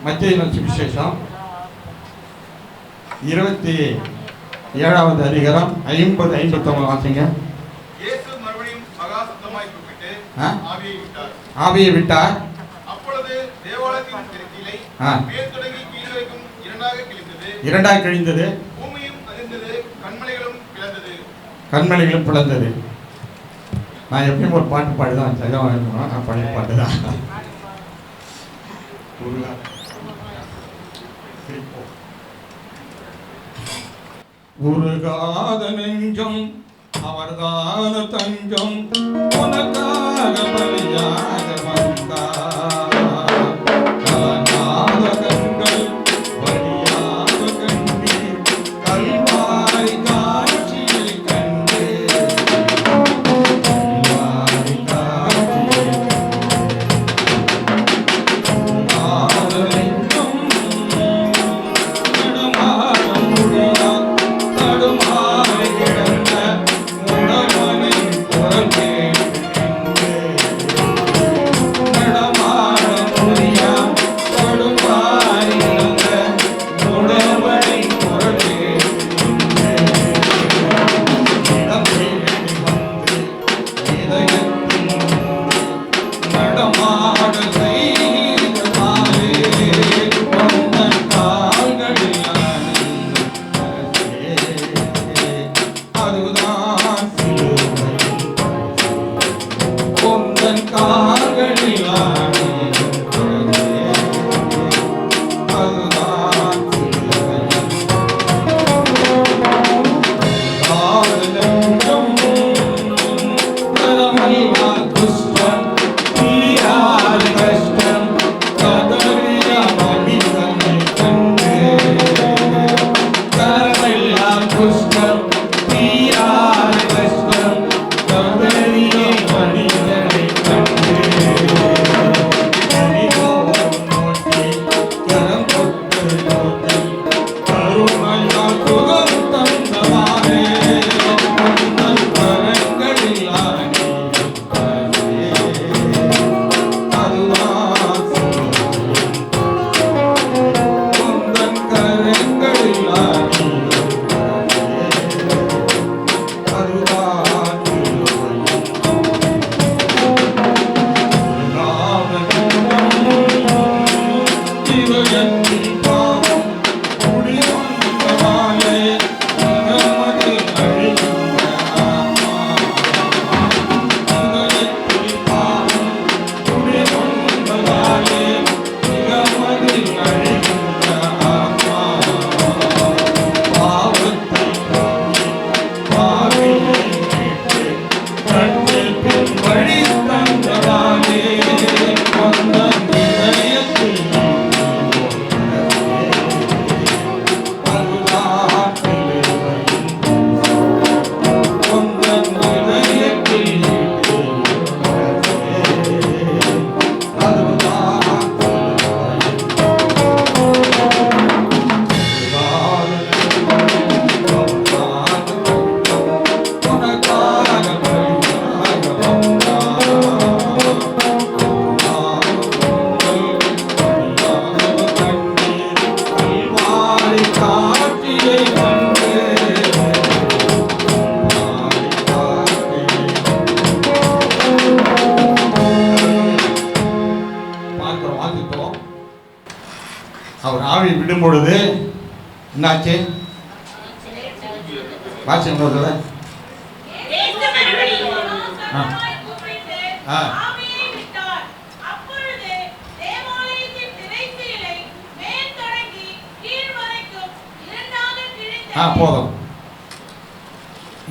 மத்தேயு சுவிசேஷம் 27வது அதிகாரம் 50-51 வாசிங்க. இயேசு மறுபடியும் மகா சத்தமாய் கூப்பிட்டு ஆவியை விட்டார். அப்பொழுது தேவாலயத்தின் திரைச்சீலை மேல் தொடங்கி கீழ் வரைக்கும் இரண்டாக கிழிந்தது. பூமியும் அதிர்ந்தது, கண்மலைகளும் பிளந்தது. நான் எப்பயும் ஒரு பாட்டு பாடுதான் நான் பழைய பாட்டு தான். உருகாத நெஞ்சம் அவர்தான தஞ்சம், உனக்காக பலியாக வந்தார். கலங்காத கண்கள் வழியாக கண்ணீர், கல்வாரி காட்சியை கண்டு, கல்வாரி காட்சியை உருகாத நெஞ்சம் நடுமாற முடியா தடுமாறி கிடந்த உணவனின் குரல் கேட்டு, நடமாட முடியா தடுமாறி கிடந்த உணவனின் குரல் கேட்டு, இடம் தேடி வந்து இதயத்தின் நடமாட செய்ததாலே உந்தன் கால்களில் அதுதான் சிலுவை, உந்தன் கால்களில் அதுதான் சிலுவை. காதலென்றும் கடமையா குஷ்டம், தீராத கஷ்டம், கதறிய மனிதனை கண்டு, கரமெல்லாம் குஷ்டம், தீராத கஷ்டம், கதறிய மனிதனை கண்டு, கனிவோடு நோக்கி கரம் தொட்டு நோக்கி கருணையால் சுகம் தந்தவாறே உந்தன் கரங்களில் ஆணியிருப்பாரே. அதுதான் சிலுவை, உந்தன் கரங்களில் ஆணியிருப்பாரே. அதுதான் சிலுவை. இதயத்தின் பாவம் குடிவந்ததாலே நமது அழிகின்ற ஆன்மா. இதயத்தின் பாவம் குடிவந்ததாலே நமது அழிகின்ற ஆன்மா. பாவத்தை போக்கி பாவியை மீட்டு கண்ணில் பின் வழி தந்ததாலே உந்தன் இதயத்தில் அதுதான் சிலுவை, உந்தன் இதயத்தில் அதுதான் வாசித்தோம். அவர் ஆவி விடும் பொழுது என்னாச்சு? வாசிங்க முதல்ல. போதும்.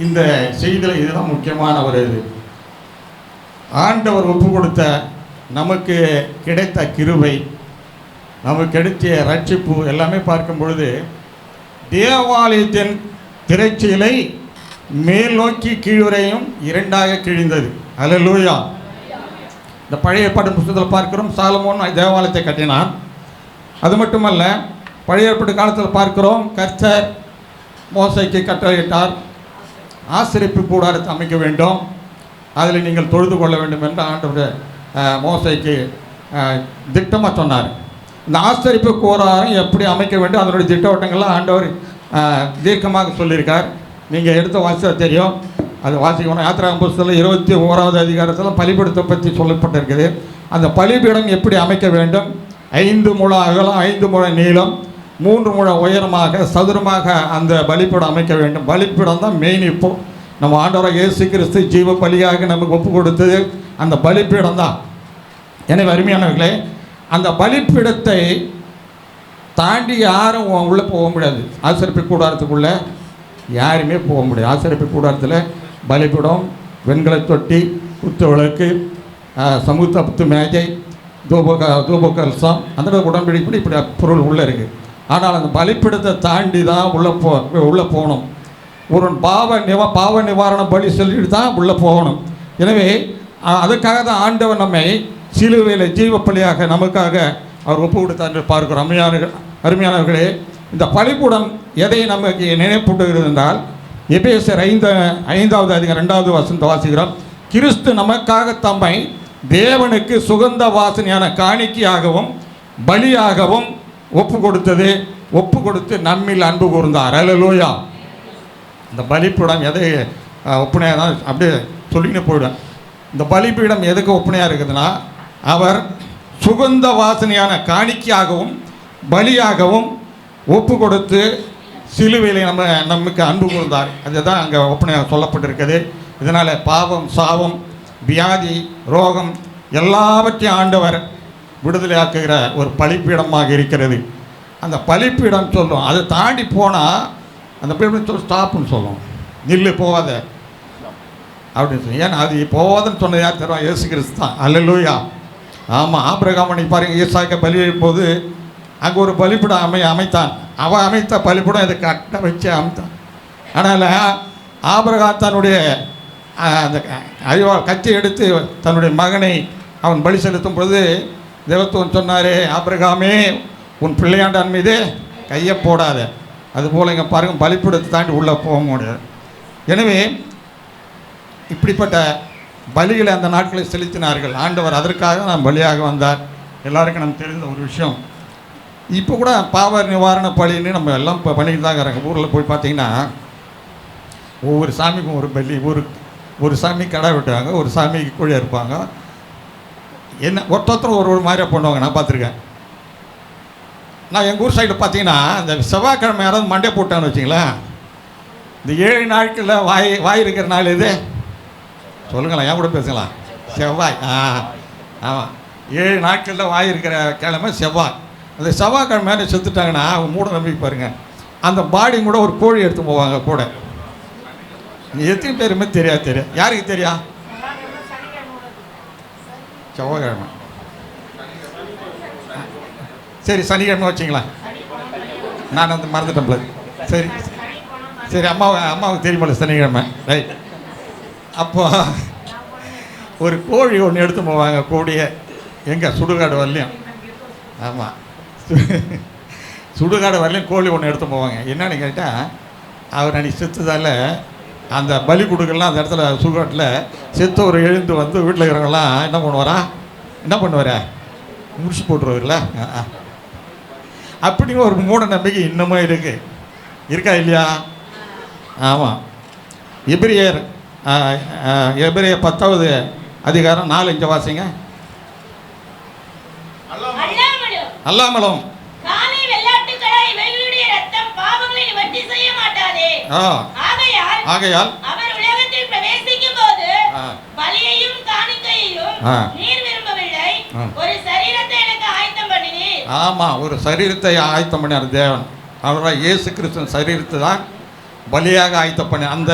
இந்த செய்தியில் இதுதான் முக்கியமான ஒரு இது. ஆண்டவர் ஒப்பு கொடுத்த நமக்கு கிடைத்த கிருபை, நமக்கு கிடைத்த ரட்சிப்பு எல்லாமே பார்க்கும் பொழுது தேவாலயத்தின் திரைச்சீலை மேல் நோக்கி கீழ்வரையும் இரண்டாக கிழிந்தது. அல்லேலூயா. இந்த பழைய ஏற்பாட்டு புத்தகத்தில் பார்க்கிறோம், சாலமோன் தேவாலயத்தை கட்டினான். அது மட்டுமல்ல, பழைய ஏற்பாட்டு காலத்தில் பார்க்கிறோம், கர்த்தர் மோசேக்கு கட்டளையிட்டார், ஆசரிப்பு கூடாரத்தை அமைக்க வேண்டும், அதில் நீங்கள் தொழுது கொள்ள வேண்டும் என்று ஆண்டவர் மோசேக்கு திட்டமாக சொன்னார். இந்த ஆசரிப்பு கூடாரம் எப்படி அமைக்க வேண்டும் அதனுடைய திட்டவட்டங்கள்லாம் ஆண்டவர் தீர்க்கமாக சொல்லியிருக்கார். நீங்கள் எடுத்த வாசித்தா தெரியும். அது வாசிக்கணும். யாத்திராகம புஸ்தகம் 21வது அதிகாரத்தில் பலிபீடத்தை பற்றி சொல்லப்பட்டிருக்குது. அந்த பலிபீடம் எப்படி அமைக்க வேண்டும்? 5 முழ அகலம், 5 முழ நீளம், 3 முழ உயரமாக சதுரமாக அந்த பலிபீடம் அமைக்க வேண்டும். பலிபீடம் தான் மெயின். இப்போ நம்ம ஆண்டவராக இயேசு கிறிஸ்து ஜீவ பலியாக நமக்கு ஒப்பு கொடுத்தது அந்த பலிபீடம் தான். எனவே அருமையானவர்களே, அந்த பலிபீடத்தை தாண்டி யாரும் உள்ளே போக முடியாது. ஆசரிப்பு கூடாரத்துக்குள்ளே யாருமே போக முடியாது. ஆசரிப்பு கூடாரத்தில் பலிபீடம், வெண்கல தொட்டி, குத்து விளக்கு, சமூகத்து மேஜை, தூபகல்சம், அந்த உடன்படிப்படி இப்படி பொருள் உள்ளே இருக்குது. ஆனால் அந்த பலிபீடத்தை தாண்டி தான் உள்ளே போகணும். ஒரு பாவ நிவாரண பலி சொல்லிட்டு தான் உள்ளே போகணும். எனவே அதுக்காக தான் ஆண்டவர் நம்மை சிலுவையில் ஜீவ பலியாக நமக்காக அவர் ஒப்பு கொடுத்தார் என்று பார்க்கிறோம். அருமையானவர்களே, இந்த பலிபீடம் எதை நமக்கு நினைப்பூட்டுகிறது என்றால், எபேசியர் 5வது அதிகாரம் 2வது வசனத்தை வாசிக்கிறோம். கிறிஸ்து நமக்காக தம்மை தேவனுக்கு சுகந்த வாசனையான காணிக்கையாகவும் பலியாகவும் ஒப்பு கொடுத்து நம்மில் அன்பு கூர்ந்தார். அல்லேலூயா. இந்த பலிபீடம் எதை ஒப்புணையாக தான் அப்படியே சொல்லின்னு போயிடும். இந்த பலிபீடம் எதுக்கு ஒப்புணையாக இருக்குதுன்னா, அவர் சுகந்த வாசனையான காணிக்கையாகவும் பலியாகவும் ஒப்பு கொடுத்து சிலுவையில் நமக்கு அன்பு கூர்ந்தார். அதுதான் அங்கே ஒப்பனையாக சொல்லப்பட்டிருக்குது. இதனால் பாவம், சாபம், வியாதி, ரோகம் எல்லாவற்றையும் ஆண்டவர் விடுதலையாக்குகிற ஒரு பலிப்பீடமாக இருக்கிறது. அந்த பலிப்பீடம் சொல்லும். அதை தாண்டி போனால் அந்த பீடம் சொல்லி ஸ்டாப்புன்னு சொல்லும். நில்லு, போகாத அப்படின்னு சொல்லி. ஏன்னா அது போகாதுன்னு சொன்னது யார் தருவான்? இயேசு கிறிஸ்து தான். அல்லேலூயா. ஆமாம். ஆபிரகாம் பாருங்கள், ஈசாக்க பலி போது அங்கே ஒரு பலிப்பீடம் அமைத்தான். அவன் அமைத்த பலிப்பீடம் இதை கட்ட வச்சு அமைத்தான். அதனால் ஆபிரகாம் தன்னுடைய அந்த கச்சை எடுத்து தன்னுடைய மகனை அவன் பலி செலுத்தும் பொழுது தேவத்துவன் சொன்னார், ஆபிரகாமே உன் பிள்ளையாண்டான் மீது கையை போடாத. அதுபோல் இங்கே பாருங்கள், பலிப்பீடத்தை தாண்டி உள்ளே போக முடியாது. எனவே இப்படிப்பட்ட பலிகளை அந்த நாட்களை செலுத்தினார்கள். ஆண்டவர் அதற்காக நான் பலியாக வந்தார். எல்லாருக்கும் நம்ம தெரிந்த ஒரு விஷயம். இப்போ கூட பாவ நிவாரண பலின்னு நம்ம எல்லாம் இப்போ பண்ணிக்கிட்டு தான் இருக்கிறாங்க. ஊரில் போய் பார்த்தீங்கன்னா ஒவ்வொரு சாமிக்கும் ஒரு பலி, ஒரு சாமி கடை வெட்டுவாங்க, ஒரு சாமிக்கு கோழி இருப்பாங்க. என்ன ஒருத்தரும் ஒரு மாதிரியாக பண்ணுவாங்க. நான் பார்த்துருக்கேன். நான் எங்கள் ஊர் சைடு பார்த்தீங்கன்னா இந்த செவ்வாய்க்கிழமை யாராவது மண்டே போட்டான்னு வச்சிங்களேன், இந்த 7 நாட்களில் வாய் இருக்கிற நாள் இது சொல்லுங்களேன், என் கூட பேசுங்களேன். செவ்வாய். ஆமாம், 7 நாட்களில் வாய் இருக்கிற கிழமை செவ்வாய். அந்த செவ்வாய்க்கிழமை மேலே செத்துட்டாங்கன்னா அவங்க மூட நம்பிக்கை பாருங்கள், அந்த பாடி கூட ஒரு கோழி எடுத்து போவாங்க கூட. எத்தனை பேருமே தெரியாது. யாருக்கு தெரியா? செவ்வாய்க்கிழமை. சரி, சனிக்கிழமை வச்சிங்களா? நான் அந்த மறந்துட்டேன். சரி அம்மாவுக்கு தெரியுமில்ல சனிக்கிழமை, ரைட். அப்போ ஒரு கோழி ஒன்று எடுத்து போவாங்க. கோழியை எங்கே? சுடுகாடு வரலையும். ஆமாம், சுடுகாடு வரலையும் கோழி ஒன்று எடுத்து போவாங்க. என்னன்னு கேட்டால், அவர் அன்றைக்கி செத்துதால் அந்த பலி கொடுக்கலாம் அந்த இடத்துல சுடுகாட்டில் செத்தவர் எழுந்து வந்து வீட்டில் இருக்கிறவங்களாம் என்ன பண்ணுவாரா முடிச்சு போட்டுருவார்ல. அப்படின்னு ஒரு மூட நம்பிக்கை இன்னமும் இருக்கா இல்லையா? ஆமாம். எபிரேயர் 10வது அதிகாரம் 4-5 வாசிங்க. அல்லாமலும் ஆகையால் ஆமாம், ஒரு சரீரத்தை ஆயத்தம் பண்ணினார் தேவன். அவரால் இயேசு கிறிஸ்துவின் சரீரத்தை தான் பலியாக ஆயத்தம் பண்ணி, அந்த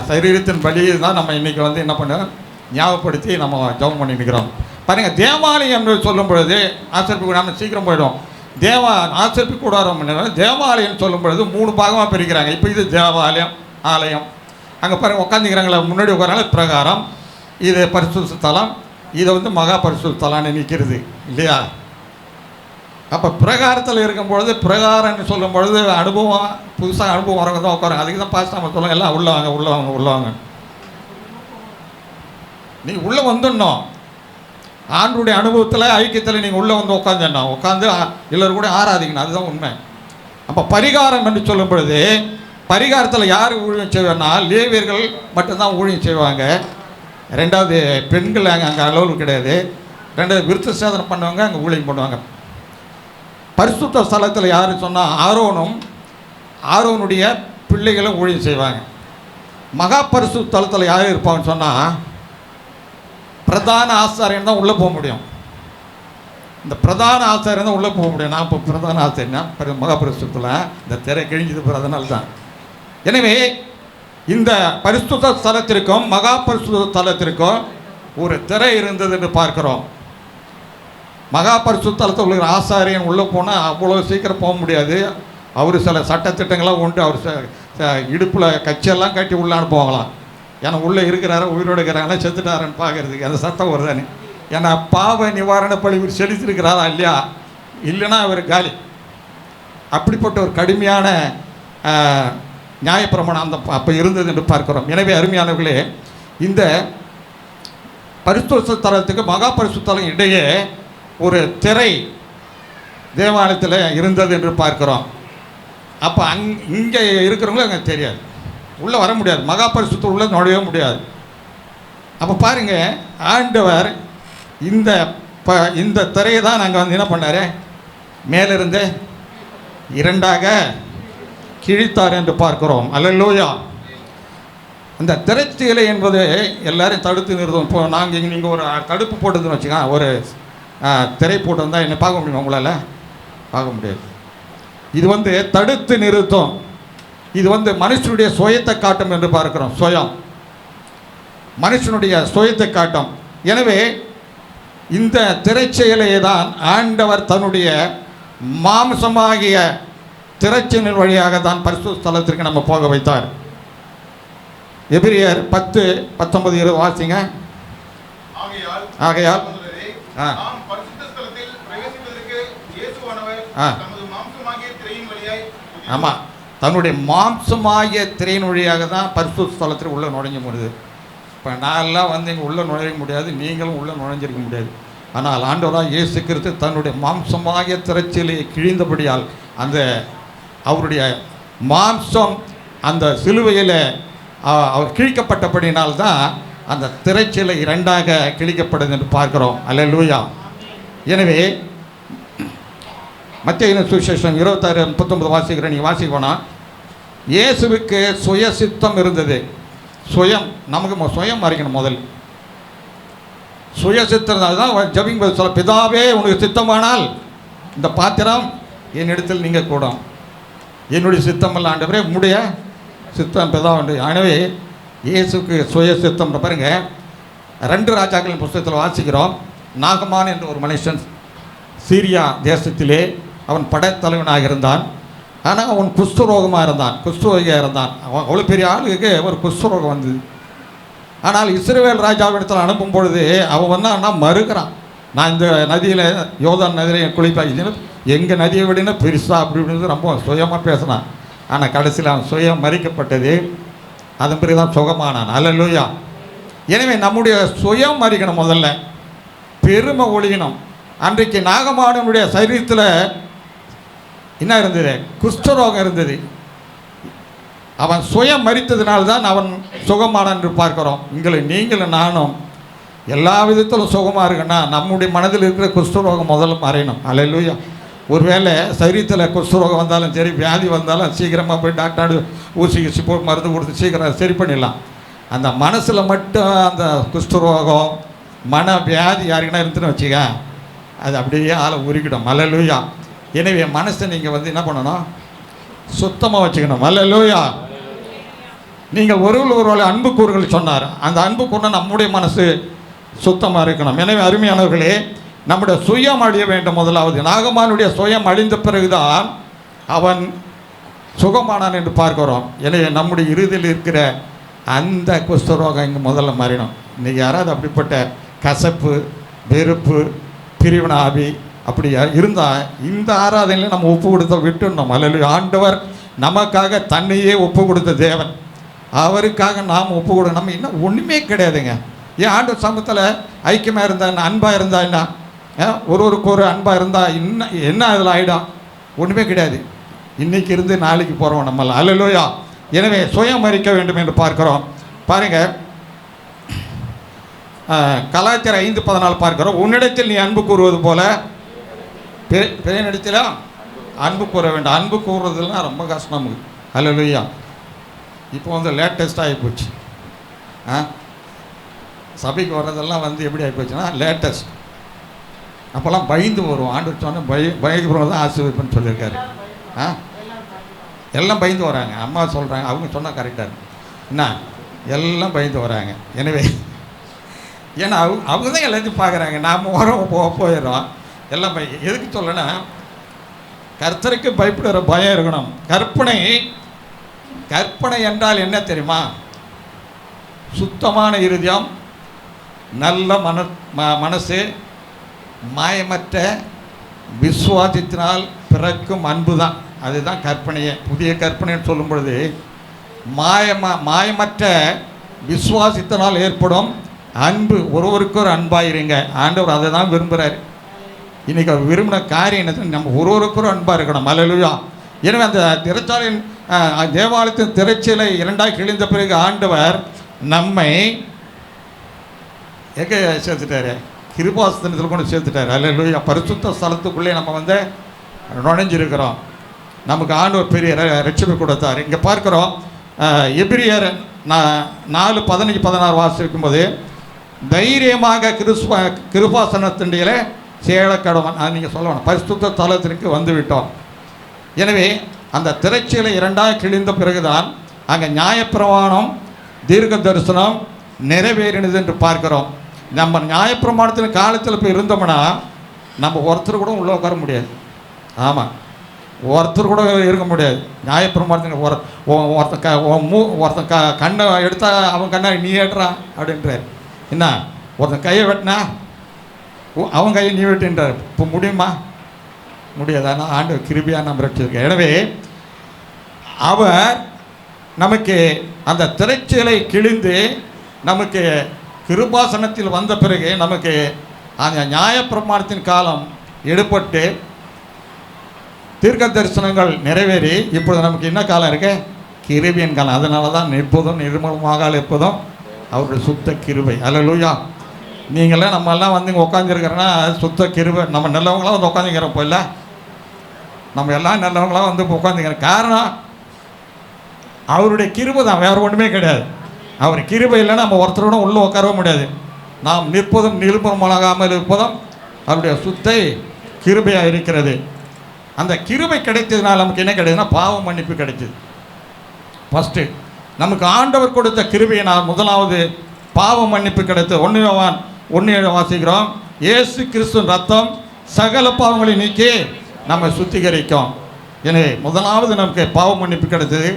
சரீரத்தின் பலியை தான் நம்ம இன்றைக்கி வந்து என்ன பண்ண ஞாபகப்படுத்தி நம்ம ஜெபம் பண்ணிக்கிறோம். பாருங்கள், தேவாலயம் என்று சொல்லும் பொழுது ஆசரிப்பு நம்ம சீக்கிரம் போயிடும். ஆசரிப்பு கூடாரம் தேவாலயம் சொல்லும் பொழுது 3 பாகமாக பிரிக்கிறாங்க. இப்போ இது ஆலயம். அங்கே பாருங்கள் உட்காந்துக்கிறாங்களே, முன்னாடி உட்காராங்களே பிரகாரம், இது பரிசுத்த ஸ்தலம், இதை வந்து மகா பரிசுத்த ஸ்தலம்னு நிற்கிறது இல்லையா? அப்போ பிரகாரத்தில் இருக்கும்பொழுது, பிரகாரம்னு சொல்லும் பொழுது புதுசாக அனுபவம் வரவங்க தான் உட்காருங்க. அதுக்கு தான் பாஸ்ட் நம்ம சொல்லுவோம், எல்லாம் உள்ளவாங்க. நீ உள்ளே வந்துடணும். ஆண்டுடைய அனுபவத்தில் ஐக்கியத்தில் நீங்கள் உள்ளே வந்து உட்காந்து எல்லோரும் கூட ஆராதிக்கணும். அதுதான் உண்மை. அப்போ பரிகாரம் என்று சொல்லும் பொழுது பரிகாரத்தில் யார் ஊழியம் செய்வார்னா லேவியர்கள் மட்டும்தான் ஊழியம் செய்வாங்க. ரெண்டாவது பெண்கள் அங்கே அளவு கிடையாது. ரெண்டாவது விருத்த சேதனம் பண்ணுவாங்க, அங்கே ஊழியம் பண்ணுவாங்க. பரிசுத்த ஸ்தலத்தில் யார் சொன்னால் ஆரோனுடைய பிள்ளைகளும் ஊழியம் செய்வாங்க. மகா பரிசுத்த ஸ்தலத்தில் யார் இருப்பாங்கன்னு சொன்னால் பிரதான ஆசாரியன் தான் உள்ளே போக முடியும். இந்த பிரதான ஆசாரியன் தான் உள்ளே போக முடியும். நான் இப்போ பிரதான ஆசாரியனா மகா பரிசுத்தத்தில் இந்த திரை கிழிஞ்சது அதனால தான். எனவே இந்த பரிசுத்த ஸ்தலத்திற்கும் மகா பரிசுத்த ஸ்தலத்திற்கும் ஒரு திரை இருந்தது என்று பார்க்கிறோம். மகா பரிசுத்த ஸ்தலத்தில் உள்ள ஆசாரியன் உள்ளே போனால் அவ்வளோ சீக்கிரம் போக முடியாது. அவர் சில சட்டத்திட்டங்களாக உண்டு. அவர் இடுப்பில் கச்செல்லாம் கட்டி உள்ளான்னு போகலாம். ஏன்னா உள்ளே இருக்கிறாரா உயிரோடு இருக்கிறாங்களா செத்துட்டாரன்னு பார்க்கறதுக்கு அந்த சட்டம் வருதானே. ஏன்னா பாவ நிவாரண பழி இவர் செலுத்திருக்கிறாரா இல்லையா, இல்லைன்னா அவர் காலி. அப்படிப்பட்ட ஒரு கடுமையான நியாயப்பிரமாணம் அந்த அப்போ இருந்தது என்று பார்க்கிறோம். எனவே அருமையானவர்களே, இந்த பரிசுத்த ஸ்தலத்துக்கு மகா பரிசுத்த ஸ்தலம் இடையே ஒரு திரை தேவாலயத்தில் இருந்தது என்று பார்க்கிறோம். அப்போ இங்கே இருக்கிறவங்களும் அங்கே தெரியாது, உள்ளே வர முடியாது, மகா பரிசுத்த உள்ளே நுழையவே முடியாது. அப்போ பாருங்கள், ஆண்டவர் இந்த திரையை தான் நாங்கள் வந்து என்ன பண்ணார், மேலிருந்து இரண்டாக கிழித்தார் என்று பார்க்கிறோம். அல்லேலூயா. அந்த திரைச்சீலை என்பது எல்லாரையும் தடுத்து நிறுத்தும். இப்போ நீங்கள் ஒரு தடுப்பு போட்டதுன்னு வச்சுக்கோங்க, ஒரு திரை போட்டு வந்தால் என்ன பார்க்க முடியுமா? உங்களால் பார்க்க முடியாது. இது வந்து தடுத்து நிறுத்தும். இது வந்து மனுஷனுடைய சுயத்தை காட்டும் என்று பார்க்கிறோம். மனுஷனுடைய சுயத்தை காட்டும். எனவே இந்த திரைச்செயலை தான் ஆண்டவர் தன்னுடைய மாம்சமாகிய திரைச்செயலின் வழியாக தான் பரிசுத்த ஸ்தலத்திற்கு நம்ம போக வைத்தார். எபிரியர் 10:19 வாசிங்க. ஆகையால் ஆமாம், தன்னுடைய மாம்சமாகிய திரையின் வழியாக தான் பரிசுத்த ஸ்தலத்தில் உள்ளே நுழைஞ்ச முடியுது. இப்போ நான்லாம் வந்து இங்கே உள்ளே நுழைய முடியாது, நீங்களும் உள்ளே நுழைஞ்சிருக்க முடியாது. ஆனால் ஆண்டவராக இயேசு கிறிஸ்து தன்னுடைய மாம்சமாகிய திரைச்சீலையை கிழிந்தபடியால் அந்த அவருடைய மாம்சம் அந்த சிலுவையில் அவர் கிழிக்கப்பட்டபடினால்தான் அந்த திரைச்சீலை இரண்டாக கிழிக்கப்படுது என்று பார்க்கிறோம். அல்லேலூயா. எனவே மத்தேயு சுவிசேஷம் 26:39 வாசிக்கிறேன். நீங்கள் வாசிக்கணும். இயேசுவுக்கு சுய சித்தம் இருந்தது. நமக்கு சுயம் அறிக்கணும். முதல் சுய சித்தம் தான் ஜபிங் சொல்ல, பிதாவே உனக்கு சித்தமானால் இந்த பாத்திரம் என்னிடத்தில் நீங்கள் கூடும், என்னுடைய சித்தம் அல்ல ஆண்டவரே உம்முடைய சித்தம் பிதா உண்டு. எனவே இயேசுக்கு சுய சித்தம். பாருங்க, 2 ராஜாக்களின் புத்தகத்தில் வாசிக்கிறோம். நாகமான் என்ற ஒரு மனுஷன் சீரியா தேசத்திலே அவன் படைத்தலைவனாக இருந்தான். ஆனால் அவன் குஷ்டரோகமாக இருந்தான், குஷ்டரோகியாக இருந்தான். அவன் அவ்வளோ பெரிய ஆளுக்கு ஒரு குஷ்டரோகம் வந்தது. ஆனால் இஸ்ரவேல் ராஜாவிடத்தில் அனுப்பும் பொழுது அவன் வந்தான்னா மறுக்கிறான். நான் இந்த நதியில் யோர்தான் நதியில் குளிப்பாங்க, எங்கள் நதியை விடனா பெருசா அப்படி இப்படின்னு ரொம்ப சுயமாக பேசினான். ஆனால் கடைசியில் அவன் சுயம் மறிக்கப்பட்டது. அதன் பிறகு தான் சுகமானான். அல்லேலூயா. எனவே நம்முடைய சுயம் மறிக்கணும். முதல்ல பெருமை ஒழியணும். அன்றைக்கு நாகமானவனுடைய சரீரத்தில் என்ன இருந்தது? குஷ்டரோகம் இருந்தது. அவன் சுயம் மறித்ததினால்தான் அவன் சுகமானான் என்று பார்க்கிறோம். நீங்களும் நானும் எல்லா விதத்திலும் சுகமாக இருக்குன்னா நம்முடைய மனதில் இருக்கிற குஷ்டரோகம் முதல்ல மறையணும். அல்லேலூயா. ஒருவேளை சரீரத்தில் குஷ்டரோகம் வந்தாலும் சரி, வியாதி வந்தாலும் சீக்கிரமாக போய் டாக்டர் ஊசி போய் மருந்து கொடுத்து சீக்கிரம் சரி பண்ணிடலாம். அந்த மனசில் மட்டும் அந்த குஷ்டரோகம் மன வியாதி யாருக்குன்னா இருந்துன்னு வச்சுக்க, அது அப்படியே ஆளை உருக்கிடும். அல்லேலூயா. எனவே மனசை நீங்கள் வந்து என்ன பண்ணணும்? சுத்தமாக வச்சுக்கணும். அல்லேலூயா. நீங்கள் ஒருவரை அன்பு கூறுகள் சொன்னார். அந்த அன்பு கூறினா நம்முடைய மனசு சுத்தமாக இருக்கணும். எனவே அருமையானவர்களே, நம்முடைய சுயம் அழிய வேண்டும். முதலாவது நாகமானுடைய சுயம் அழிந்த பிறகுதான் அவன் சுகமானான் என்று பார்க்கிறோம். எனவே நம்முடைய இறுதியில் இருக்கிற அந்த குஷ்டரோகம் இங்கே முதல்ல மாறிடும். இன்றைக்கி யாராவது அப்படிப்பட்ட கசப்பு, வெறுப்பு, பிரிவினை ஆவி அப்படி இருந்தால் இந்த ஆராதனையில் நம்ம ஒப்பு கொடுத்த விட்டுடணும். அல்லது ஆண்டவர் நமக்காக தன்னையே ஒப்பு கொடுத்த தேவன், அவருக்காக நாம் ஒப்பு கொடுக்க நம்ம இன்னும் ஒன்றுமே கிடையாதுங்க. ஏன் ஆண்டவர் சமூகத்தில் ஐக்கியமாக இருந்தா என்ன, அன்பாக இருந்தா என்ன, ஒருவருக்கு ஒரு அன்பாக இருந்தால் இன்னும் என்ன அதில் ஆகிடும்? ஒன்றுமே கிடையாது. இன்றைக்கி இருந்து நாளைக்கு போகிறோம் நம்மளால். அல்லேலூயா. எனவே சுயம் மறிக்க வேண்டும் என்று பார்க்கிறோம். பாருங்கள், கலாச்சாரம் 5:14 பார்க்கிறோம். உன்னிடத்தில் நீ அன்பு கூறுவது போல பிறனிடத்தில் அன்பு கூற வேண்டும். அன்பு கூறுறதுலாம் ரொம்ப கஷ்டம் நமக்கு. அல்லேலூயா. இப்போ வந்து லேட்டஸ்ட் ஆகிப்போச்சு. சபைக்கு வர்றதெல்லாம் வந்து எப்படி ஆகிப்போச்சுன்னா லேட்டஸ்ட். அப்போல்லாம் பயந்து வரும். ஆண்டு சொன்னால் பயந்து தான் ஆசீர்வதிப்புன்னு சொல்லியிருக்காரு. எல்லாம் பயந்து வராங்க. அம்மா சொல்கிறாங்க, அவங்க சொன்னால் கரெக்டாக இருக்கு என்ன, எல்லாம் பயந்து வராங்க. எனவே ஏன்னா அவங்க தான் எல்லாத்தையும் பார்க்குறாங்க. நாம் வரோம் போயிடுறோம். எல்லாம் எதுக்கு சொல்லனா, கர்த்தருக்கு பயப்படுற பயம் இருக்கணும். கற்பனை என்றால் என்ன தெரியுமா? சுத்தமான இருதயம், நல்ல மனசு, மாயமற்ற விசுவாசத்தினால் பிறக்கும் அன்பு தான். அதுதான் கற்பனையே. புதிய கற்பனைன்னு சொல்லும் பொழுது மாயமற்ற விசுவாசத்தினால் ஏற்படும் அன்பு. ஒருவருக்கு ஒரு அன்பாயிருங்க. ஆண்டவர் அதை தான் விரும்புகிறார். இன்றைக்கி அவர் விரும்பின காரியம் என்னது? நம்ம ஒருவருக்கு ஒரு அன்பாக இருக்கணும். அல்லேலூயா. எனவே அந்த திரைச்சாலையின் தேவாலயத்தின் திரைச்சீலை 2ஆக கிழிந்த பிறகு ஆண்டவர் நம்மை எங்கே சேர்த்துட்டாரு? கிருபாசனத்தில் கொண்டு சேர்த்துட்டார். அல்லேலூயா. பரிசுத்த ஸ்தலத்துக்குள்ளே நம்ம வந்து நுழைஞ்சிருக்கிறோம். நமக்கு ஆண்டவர் பெரிய ரட்சிப்பை கொடுத்தார். இங்கே பார்க்குறோம், எபிரியர் 4:15-16 வாசிக்கும்போது, தைரியமாக கிருபாசனத்தின்டையிலே சேலக்கடவன், அது நீங்கள் சொல்லணும், பரிசுத்த ஸ்தலத்திற்கு வந்து விட்டோம். எனவே அந்த திரைச்சீலை 2ஆக கிழிந்த பிறகுதான் அங்கே நியாயப்பிரமாணம், தீர்க்க தரிசனம் நிறைவேறினது என்று பார்க்கிறோம். நம்ம நியாயப்பிரமாணத்தின் காலத்தில் போய் இருந்தோம்னா நம்ம ஒருத்தர் கூட உள்ளே உட்கார முடியாது. ஆமாம், ஒருத்தர் கூட இருக்க முடியாது. நியாயப்பிரமாணத்தின் ஒருத்தன் கண்ணை எடுத்தால் அவன் கண்ணை நீ ஏட்டுறான் அப்படின்றார். என்ன, ஒருத்தன் கையை வெட்டினா அவன் கையை நீ வெட்டுன்றார். இப்போ முடியுமா? முடியாது. ஆனால் ஆண்டவர் கிருபையாக நம்ம ரட்சிருக்க. எனவே அவர் நமக்கு அந்த திரைச்சீலை கிழிந்து நமக்கு கிருபாசனத்தில் வந்த பிறகு நமக்கு அந்த நியாயப்பிரமாணத்தின் காலம் எடுபட்டு தீர்க்க தரிசனங்கள் நிறைவேறி இப்பொழுது நமக்கு என்ன காலம் இருக்கு? கிருபையின் காலம். அதனால தான் எப்போதும் நிர்மலமாக இருப்பதும் அவருடைய சுத்த கிருபை. அல்லேலூயா. நீங்களாம் நம்மெல்லாம் வந்து இங்கே உட்காந்துருக்கிறோன்னா சுத்த கிருபை. நம்ம நல்லவங்களாம் வந்து உட்காந்துக்கிறப்போ இல்லை, நம்ம எல்லாம் நல்லவங்களாம் வந்து உட்காந்துக்கிறோம். காரணம் அவருடைய கிருபை தான், வேறு ஒன்றுமே கிடையாது. அவர் கிருபை இல்லைன்னா நம்ம ஒருத்தரோட உள்ளே உட்காரவே முடியாது. நாம் நிற்பதும் நிருபமாகாமல் இருப்பதும் அவருடைய சுத்தை கிருபையாக இருக்கிறது. அந்த கிருபை கிடைத்ததுனால் நமக்கு என்ன கிடைக்குதுன்னா பாவ மன்னிப்பு கிடைச்சிது. ஃபஸ்ட்டு நமக்கு ஆண்டவர் கொடுத்த கிருபையினால் முதலாவது பாவ மன்னிப்பு கிடைத்தது. 1 யோவான் 1:7 வாசிக்கிறோம். இயேசு கிறிஸ்துவின் ரத்தம் சகல பாவங்களை நீக்கி நம்ம சுத்திகரிக்கும். எனவே முதலாவது நமக்கு பாவ மன்னிப்பு கிடைத்தது.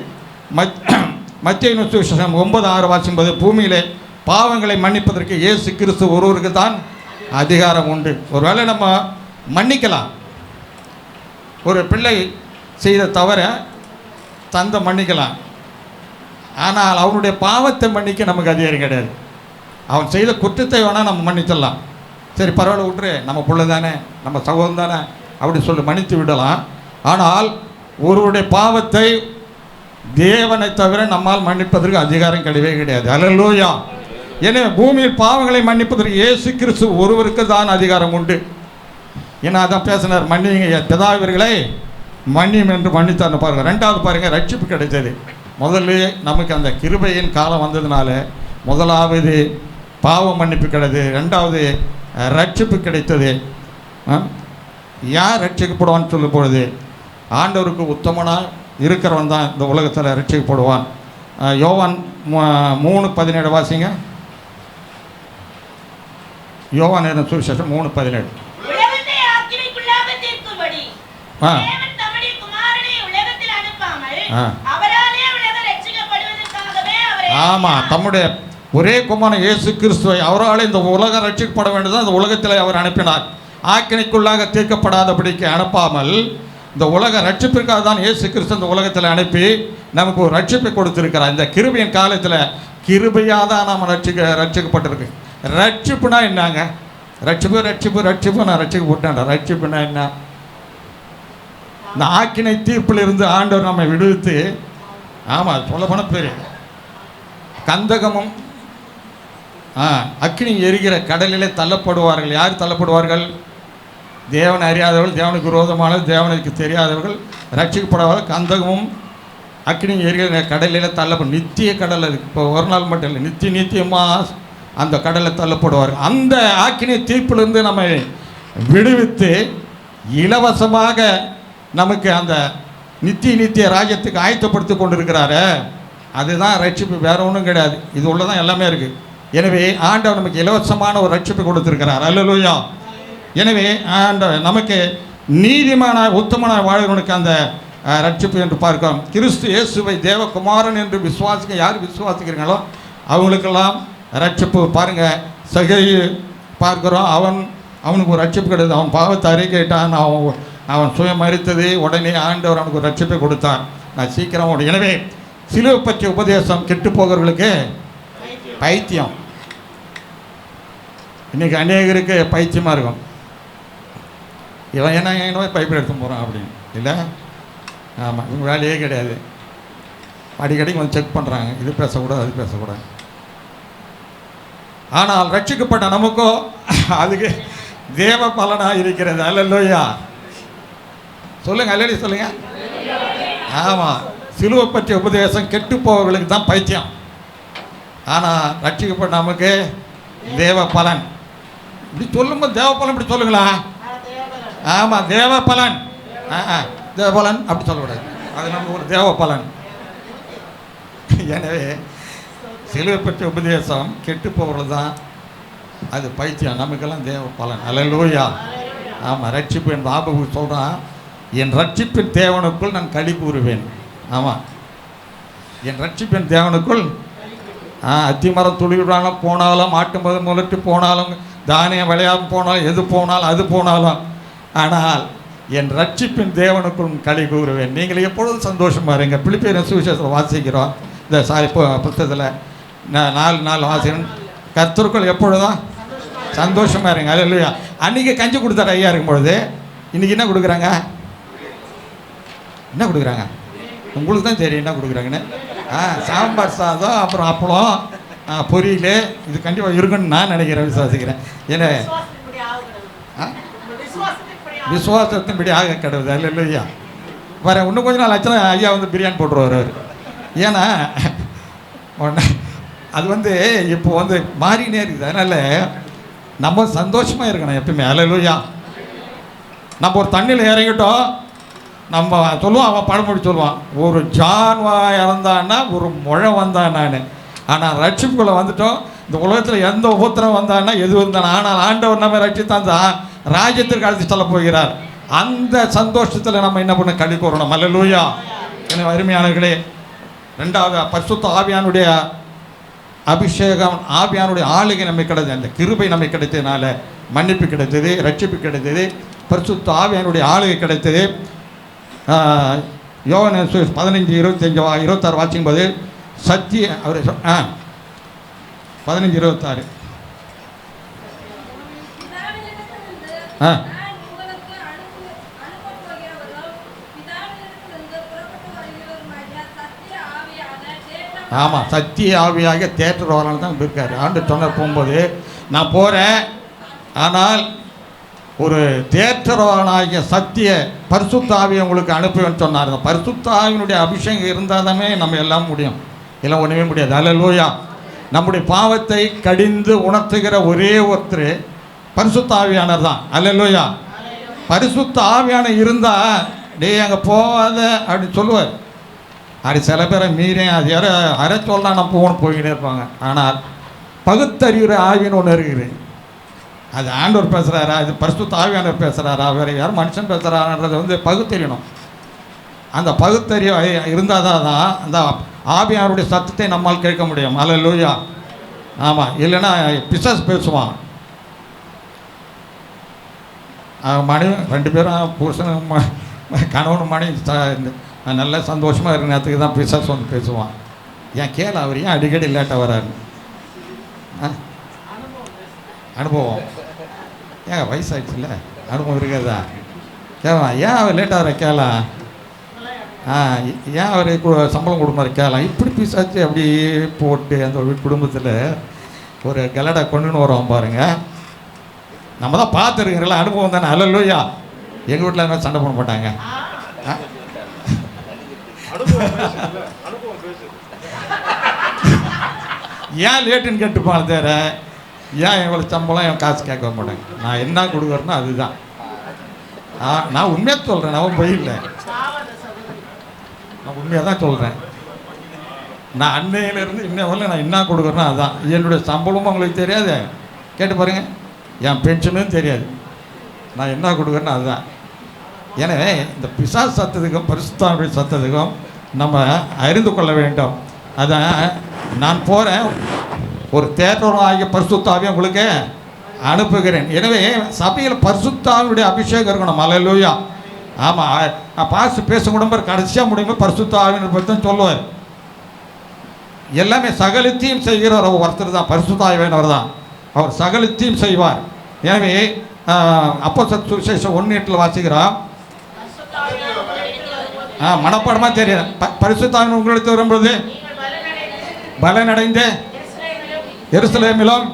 மத்தேயு சுவிசேஷம் 9:6 வாசிக்கும்போது, பூமியிலே பாவங்களை மன்னிப்பதற்கு இயேசு கிறிஸ்து ஒருவருக்கு தான் அதிகாரம் உண்டு. ஒருவேளை நம்ம மன்னிக்கலாம், ஒரு பிள்ளை செய்த தவற தந்தை மன்னிக்கலாம், ஆனால் அவனுடைய பாவத்தை மன்னிக்க நமக்கு அதிகாரம் கிடையாது. அவன் செய்த குற்றத்தை வேணால் நம்ம மன்னிச்சிடலாம். சரி பரவாயில்ல விட்டுரு, நம்ம பிள்ளை தானே, நம்ம சகோதரன் தானே அப்படி சொல்லி மன்னித்து விடலாம். ஆனால் ஒருவருடைய பாவத்தை தேவனை தவிர நம்மால் மன்னிப்பதற்கு அதிகாரம் கிடையவே கிடையாது. அல்லேலூயா. எனவே பூமியில் பாவங்களை மன்னிப்பதற்கு இயேசு கிறிஸ்து ஒருவருக்கு தான் அதிகாரம் உண்டு. ஏன்னா அதான் பேசினார், மன்னிங்க பிதாவியர்களை மன்னியும் என்று மன்னித்தார்னு பாருங்கள். 2வது பாருங்கள், ரட்சிப்பு கிடைத்தது. முதல்ல நமக்கு அந்த கிருபையின் காலம் வந்ததுனால முதலாவது பாவ மன்னிப்பு கிடைத்தது, 2வது ரட்சிப்பு கிடைத்தது. யார் ரட்சிக்கப்படுவான்னு சொல்லும் பொழுது ஆண்டவருக்கு உத்தமனாக இருக்கிறவன் தான் இந்த உலகத்தில் ரட்சிக்கப்படுவான். யோவான் 3:17 வாசிங்க. யோவான் சுவிசேஷம் 3:17. ஆமாம், தம்முடைய ஒரே குமாரன் இயேசு கிறிஸ்துவை அவரால் இந்த உலகம் ரட்சிக்கப்பட வேண்டியதான் இந்த உலகத்தில் அவர் அனுப்பினார். ஆக்கினைக்குள்ளாக தீர்க்கப்படாதபடிக்கு அனுப்பாமல் இந்த உலக ரட்சிப்பிற்காக தான் இயேசு கிறிஸ்து இந்த உலகத்தில் அனுப்பி நமக்கு ஒரு ரட்சிப்பை கொடுத்துருக்கிறார். இந்த கிருபையின் காலத்தில் கிருபையாக தான் நாம் ரட்சிக்கப்பட்டிருக்கு. ரட்சிப்புனா என்னங்க? ரட்சிப்பு நான் ரட்சிக்க போட்டேன். ரட்சிப்புனா என்ன? இந்த ஆக்கினை தீர்ப்பில் இருந்து ஆண்டவர் நம்மை விடுவித்து, ஆமாம் சொல்ல போன பேர் கந்தகமும் அக்கினி எரிகிற கடலிலே தள்ளப்படுவார்கள். யார் தள்ளப்படுவார்கள்? தேவனை அறியாதவர்கள், தேவனுக்கு விரோதமானவர்கள், தேவனுக்கு தெரியாதவர்கள் ரட்சிக்கப்படாதவர்கள் கந்தகமும் அக்கினி எரிகிற கடலில் தள்ளப்படும். நித்திய கடல். அது இப்போ ஒரு நாள் மட்டும் இல்லை, நித்தியமாக அந்த கடலில் தள்ளப்படுவார்கள். அந்த ஆக்கினை தீர்ப்பிலிருந்து நம்மை விடுவித்து இலவசமாக நமக்கு அந்த நித்திய ராஜ்யத்துக்கு ஆயத்தப்படுத்தி கொண்டிருக்கிறாரு. அதுதான் ரட்சிப்பு, வேற ஒன்றும் கிடையாது. இது உள்ளதான் எல்லாமே இருக்குது. எனவே ஆண்டவர் நமக்கு இலவசமான ஒரு ரட்சிப்பு கொடுத்துருக்கிறார். அல்லேலூயா. எனவே ஆண்டவர் நமக்கு நீதிமான உத்தமன வாழ்கிறவனுக்கு அந்த ரட்சிப்பு என்று பார்க்கிறோம். கிறிஸ்து இயேசுவை தேவகுமாரன் என்று யார் விசுவாசிக்கிறீங்களோ அவங்களுக்கெல்லாம் ரட்சிப்பு. பாருங்கள், சகை பார்க்குறோம், அவனுக்கு ஒரு ரட்சிப்பு கிடையாது. அவன் பாவத்தை அறிக்கையிட்டான், அவன் சுயம் மறித்தது, உடனே ஆண்டவர் அவனுக்கு ஒரு ரட்சிப்பை கொடுத்தான். நான் சீக்கிரம். எனவே சிலுவை பற்றிய உபதேசம் கெட்டு போகிறவர்களுக்கு பைத்தியம். இன்றைக்கி அநேகருக்கு பைத்தியமாக இருக்கும். இவன் என்ன பைப்பில் எடுத்து போகிறான் அப்படின்னு இல்லை. ஆமாம், இவங்க வேலையே கிடையாது. அடிக்கடிக்கு வந்து செக் பண்ணுறாங்க, இது பேசக்கூடாது அது பேசக்கூடாது. ஆனால் ரட்சிக்கப்பட்ட நமக்கோ அதுக்கு தேவ பலனாக இருக்கிறது. அல்லேலூயா. சொல்லுங்கள், அல்லேலூயா சொல்லுங்கள். ஆமாம், சிலுவை பற்றிய உபதேசம் கெட்டு போவர்களுக்கு தான் பைத்தியம். ஆனால் ரட்சிக்கப்பட்ட நமக்கு தேவ பலன். இப்படி சொல்லும்போது தேவ பலன் இப்படி சொல்லுங்களா? ஆமாம், தேவ பலன். தேவ பலன் அப்படி சொல்லக்கூடாது, அது நமக்கு ஒரு தேவ பலன். எனவே சிலுவை பற்றிய உபதேசம் கெட்டு போகிறது தான் அது பைத்தியம். நமக்கெல்லாம் தேவ பலன். அல்லேலூயா. ஆமாம், ரட்சிப்பு என் பாபு சொல்கிறான், என் ரட்சிப்பின் தேவனுக்குள் நான் களி கூறுவேன். ஆமாம், என் ரட்சிப்பின் தேவனுக்குள். அத்திமரம் துளிவிடாலும் போனாலும், மாட்டு மதம் முலட்டு போனாலும், தானியம் விளையாமல் போனாலும், எது போனாலும் அது போனாலும், ஆனால் என் ரட்சிப்பின் தேவனுக்குள் களி கூறுவேன். நீங்கள் எப்பொழுதும் சந்தோஷமாக இருங்க. பிலிப்பியர் சுவிசேஷத்தில் வாசிக்கிறோம், இந்த புத்தகத்தில் 4 வாசிக்கிறோம். கர்த்தருக்குள் எப்பொழுதும் சந்தோஷமாக இருங்க. அல்லேலூயா. அன்றைக்கி கஞ்சி கொடுத்தாரு ஐயா இருக்கும்பொழுது, இன்றைக்கி என்ன கொடுக்குறாங்க? என்ன கொடுக்குறாங்க? உங்களுக்கு தான் தெரியும் என்ன கொடுக்குறாங்கன்னு. சாம்பார் சாதம், அப்புறம் அப்பளம், பொரியல், இது கண்டிப்பாக இருக்குன்னு நான் நினைக்கிறேன், விசுவாசிக்கிறேன். ஏன்னா விசுவாசத்தின்படி ஆக கிடையாது. அல்லேலூயா. வர இன்னும் கொஞ்சம் நாள் ஆச்சுன்னா ஐயா வந்து பிரியாணி போட்டுருவார் அவர். ஏன்னா அது வந்து இப்போ வந்து மாறினே இருக்குது. அதனால் நம்ம சந்தோஷமாக இருக்கணும் எப்பவுமே. அல்லேலூயா. நம்ம ஒரு தண்ணியில் இறங்கிட்டோம், நம்ம சொல்லுவோம், அவன் பழமொழி சொல்லுவான், ஒரு ஜான்வா இறந்தான்னா ஒரு முழை வந்தான் நான். ஆனால் ரட்சிப்புக்குள்ளே வந்துட்டோம். இந்த உலகத்தில் எந்த உபத்திரம் வந்தான்னா எது வந்தான், ஆனால் ஆண்டவர் நம்ம ரட்சித்தான் ராஜ்யத்திற்கு அழைத்து செல்ல போகிறார். அந்த சந்தோஷத்தில் நம்ம என்ன பண்ண களி கூறணும். அல்லேலூயா. எனவே அருமையானவர்களே, 2வது பரிசுத்த ஆவியானுடைய அபிஷேகம், ஆவியானுடைய ஆளுகை நமக்கு கிடைத்தது. அந்த கிருபை நமக்கு கிடைத்ததுனால மன்னிப்பு கிடைத்தது, ரட்சிப்பு கிடைத்தது, பரிசுத்த ஆவியானுடைய ஆளுகை கிடைத்தது. யோவான் 15:25-26 வாசிக்கும்போது சத்திய அவர் 15:26 ஆமாம், சத்திய ஆவியாக தேட்டர் வரலான்னு தான் இருக்கார். ஆண்டு சொன்னார் போகும்போது, நான் போகிறேன், ஆனால் ஒரு தேற்றரவானாகிய சத்திய பரிசுத்த ஆவியை உங்களுக்கு அனுப்புவேன்னு சொன்னார். அந்த பரிசுத்த ஆவியினுடைய அபிஷேகம் இருந்தால் தானே நம்ம எல்லாம் முடியும், எல்லாம் ஒன்றுமே முடியாது. அல்லேலூயா. நம்முடைய பாவத்தை கடிந்து உணர்த்துகிற ஒரே ஒருத்தர் பரிசுத்த ஆவியானவர் தான். அல்லேலூயா. பரிசுத்த ஆவியான இருந்தால் அங்கே போகாத அப்படின்னு சொல்லுவார். அது சில பேரை மீறி அது யாரை அரை சொல்லலாம் நம்ம போய்கிட்டே இருப்பாங்க. ஆனால் பகுத்தறிகிற ஆவின்னு ஒன்று இருக்குது. அது ஆண்டவர் பேசுகிறாரா, இது பரிசுத்த ஆவியானவர் பேசுகிறாரா, வேறு யாரும் மனுஷன் பேசுகிறான்றதை வந்து பகுத்தறியணும். அந்த பகுத்தறிய இருந்தால் தான் அந்த ஆவியானுடைய சத்தத்தை நம்மால் கேட்க முடியும். அல்லேலூயா. ஆமாம், இல்லைன்னா பிசாசு பேசுவான். மனைவி 2 பேரும் புருஷன் கணவன் மனைவி நல்ல சந்தோஷமாக இருக்கிற நேரத்துக்கு தான் பிசாசு வந்து பேசுவான். ஏன் கேள அவர் ஏன் அடிக்கடி லேட்டாக வராரு? அனுபவம். ஏங்க வயசாகிடுச்சுல்ல, அனுபவம் இருக்கிறதா? கேட்கலாம். ஏன் அவர் லேட்டாக கேட்கலாம். ஏன் அவர் சம்பளம் கொடுக்குற கேட்கலாம். இப்படி பிசாச்சு அப்படி போட்டு அந்த குடும்பத்தில் ஒரு கலடை கொண்டுன்னு வரோம் பாருங்க. நம்ம தான் பார்த்துருக்குறல, அனுபவம் தானே. அல்லையா, எங்கள் வீட்டில் என்ன சண்டை போட மாட்டாங்க. ஏன் லேட்டுன்னு கேட்டுப்பாங்க தேர, ஏன் எங்களை சம்பளம் என் காசு கேட்க மாட்டாங்க. நான் என்ன கொடுக்குறேன்னா அதுதான். நான் உண்மையாக சொல்கிறேன், நான் போய் இல்லை, நான் உண்மையாக தான் சொல்கிறேன். நான் அன்னையிலேருந்து இன்ன வரல நான் என்ன கொடுக்குறேன்னா அதுதான். என்னுடைய சம்பளமும் உங்களுக்கு தெரியாது, கேட்டு பாருங்கள். என் பென்ஷனும் தெரியாது, நான் என்ன கொடுக்குறேன்னா அதுதான். எனவே இந்த பிசாசு சத்தத்துக்கும் பரிசுத்தாவுடைய சத்தத்துக்கும் நம்ம அறிந்து கொள்ள வேண்டும். அதான் நான் போகிறேன், ஒரு தேற்றரும் ஆகிய பரிசுத்தாவியை உங்களுக்கு அனுப்புகிறேன். எனவே சபையில் பரிசுத்தாவினுடைய அபிஷேகம் இருக்கணும். அல்லேலூயா. ஆமாம், பாசு பேச முடியுமா, கடைசியாக முடியுமா பரிசுத்தாவினை பற்றி தான் சொல்லுவார். எல்லாமே சகலத்தையும் செய்கிறவர் அவர் ஒருத்தர் தான், பரிசுத்தாவியவர் தான். அவர் சகலத்தையும் செய்வார். எனவே அப்போஸ்தலர் சுவிசேஷம் 1:8 வாசிக்கிறோம். மனப்பாடமாக தெரியும். பரிசுத்தாவின் உங்களுக்கு வரும்போது பலனடைந்து எருசலேமிலும்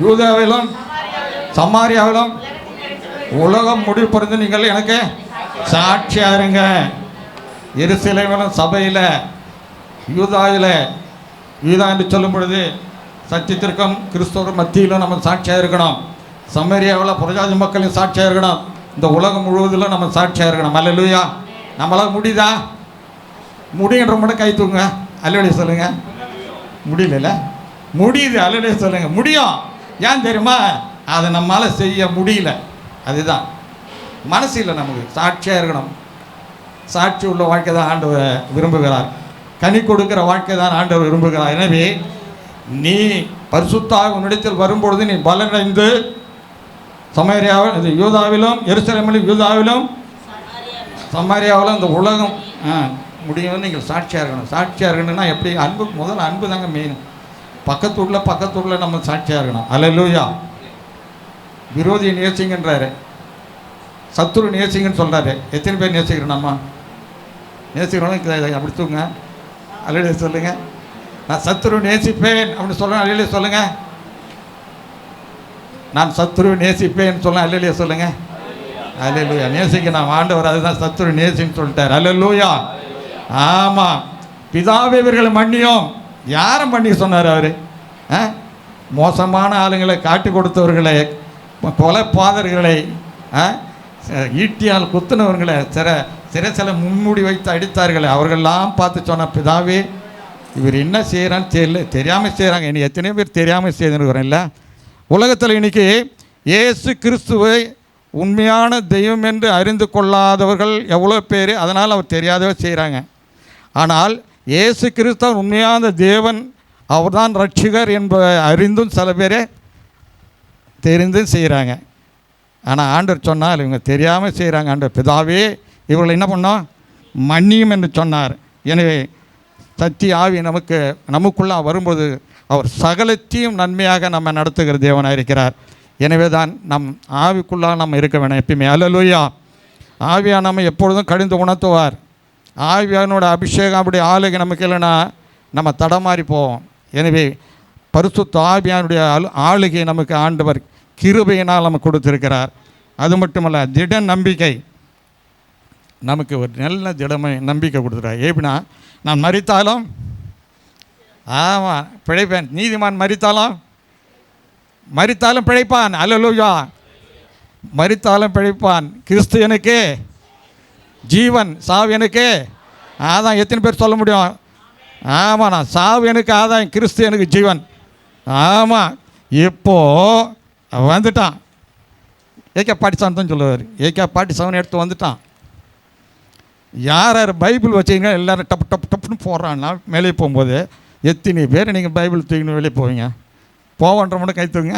யூதாவிலும் சமாரியாவிலும் உலகம் முடிவு பிறந்து நீங்கள் எனக்கு சாட்சியாக இருங்க. எருசலேமிலும் சபையில் யூதாவில், யூதா என்று சொல்லும் பொழுது சத்தியத்திற்கும் கிறிஸ்தவ மத்தியிலும் நம்ம சாட்சியாக இருக்கணும். சமரியாவில் புறஜாதி மக்களின் சாட்சியாக இருக்கணும். இந்த உலகம் முழுவதிலும் நம்ம சாட்சியாக இருக்கணும். அல்லேலூயா. நம்மளால் முடியுதா? முடியுன்ற மட்டும் கை தூங்க, அல்லேலூயா சொல்லுங்க. முடியல, முடியுது, அல்லேலூயா சொல்லுங்க. முடியும். ஏன் தெரியுமா? அதை நம்மளால் செய்ய முடியல. அதுதான் மனசு இல்லை, நமக்கு சாட்சியாக இருக்கணும். சாட்சி உள்ள வாழ்க்கை தான் ஆண்டவர் விரும்புகிறார். கனி கொடுக்கிற வாழ்க்கை தான் ஆண்டவர் விரும்புகிறார். எனவே நீ பரிசுத்தாக உன்னிடத்தில் வரும்பொழுது நீ பலனடைந்து சமாரியாவில், யூதாவிலும் எருசலேமிலும் யூதாவிலும் சமாரியாவிலும் இந்த உலகம் முடியும். நீங்கள் சாட்சியாக இருக்கணும். சாட்சியாக இருக்கணும்னா எப்படி? அன்பு, முதல்ல அன்பு தாங்க மெயின். பக்கத்தூரில் நம்ம சாட்சியாக இருக்கணும். அல்லேலூயா. விரோதியை நேசிங்கன்றாரு, சத்துரு நேசிங்கன்னு சொல்கிறாரு. எத்தனை பேர் நேசிக்கிறோம்? நம்ம நேசிக்கிறோம். அப்படி தூங்க, அல்லேலூயா சொல்லுங்கள். நான் சத்துரு நேசிப்பேன் அப்படின்னு சொல்லுங்கள், அல்லேலூயா சொல்லுங்கள். நான் சத்துரு நேசிப்பேன்னு சொல்ல, அல்லேலூயா சொல்லுங்கள். அல்லேலூயா. நேசிக்கணும். ஆண்டவர் அதுதான் சத்துரு நேசின்னு சொல்லிட்டார். அல்லேலூயா. ஆமாம். பிதாவே இவர்களை மன்னியும். யாரை மன்னிக்க சொன்னார் அவர்? மோசமான ஆளுங்களை காட்டி கொடுத்தவர்களை, கொலைப்பாதர்களை, ஈட்டியால் குத்துனவர்களை, சிறைச்சில முன்மூடி வைத்து அடித்தார்களே, அவர்களெல்லாம் பார்த்து சொன்ன, பிதாவே இவர் என்ன செய்கிறான்னு தெரியல, தெரியாமல் செய்கிறாங்க. இனி எத்தனையோ பேர் தெரியாமல் செய்துருக்கிறோம் இல்லை? உலகத்தில் இன்றைக்கி இயேசு கிறிஸ்துவை உண்மையான தெய்வம் என்று அறிந்து கொள்ளாதவர்கள் எவ்வளோ பேர், அதனால் அவர் தெரியாதவே செய்கிறாங்க. ஆனால் இயேசு கிறிஸ்துவ உண்மையான தேவன், அவர்தான் ரட்சிகர் என்பதை அறிந்தும் சில பேர் தெரிந்தும் செய்கிறாங்க. ஆனால் ஆண்டவர் சொன்னால் இவங்க தெரியாமல் செய்கிறாங்க. ஆண்டவர் பிதாவே இவர்கள் என்ன பண்ணோம்? மன்னியும் என்று சொன்னார். எனவே சத்திய ஆவி நமக்குள்ளே வரும்போது அவர் சகலத்தையும் நன்மையாக நம்ம நடத்துகிற தேவனாக இருக்கிறார். எனவே தான் நம் ஆவிக்குள்ளாக நம்ம இருக்க வேணும் எப்பயுமே. அல்லேலூயா. ஆவியாக நம்ம எப்பொழுதும் கடிந்து உணர்த்துவார். ஆவியானோட அபிஷேகம் அப்படி ஆளுகை நமக்கு இல்லைன்னா நம்ம தடமாறி போவோம். எனவே பரிசுத்த ஆவியானுடைய ஆளுகை நமக்கு ஆண்டவர் கிருபையினால் நமக்கு கொடுத்திருக்கிறார். அது மட்டுமல்ல, திட நம்பிக்கை, நமக்கு ஒரு நல்ல நம்பிக்கை கொடுத்துறார். எப்படின்னா, நான் மரித்தாலும் பிழைப்பேன். நீதிமான் மரித்தாலும் பிழைப்பான். அல்லேலூயா. மரித்தாலும் பிழைப்பான். கிறிஸ்து எனக்கு ஜீவன், சாவு எனக்கு ஆதாயம். எத்தனை பேர் சொல்ல முடியும்? ஆமாம், நான் சாவு எனக்கு ஆதாயம், கிறிஸ்து எனக்கு ஜீவன். ஆமாம். இப்போது வந்துட்டான். AK-47 தான் சொல்லுவார். AK-47 எடுத்து வந்துட்டான். யார் பைபிள் வச்சிங்கன்னா எல்லோரும் டப்புன்னு போடுறான்னா, மேலே போகும்போது எத்தனை பேர் நீங்கள் பைபிள் தூக்கின்னு வெளியே போவீங்க? போவன்ற மட்டும் கை தூங்க.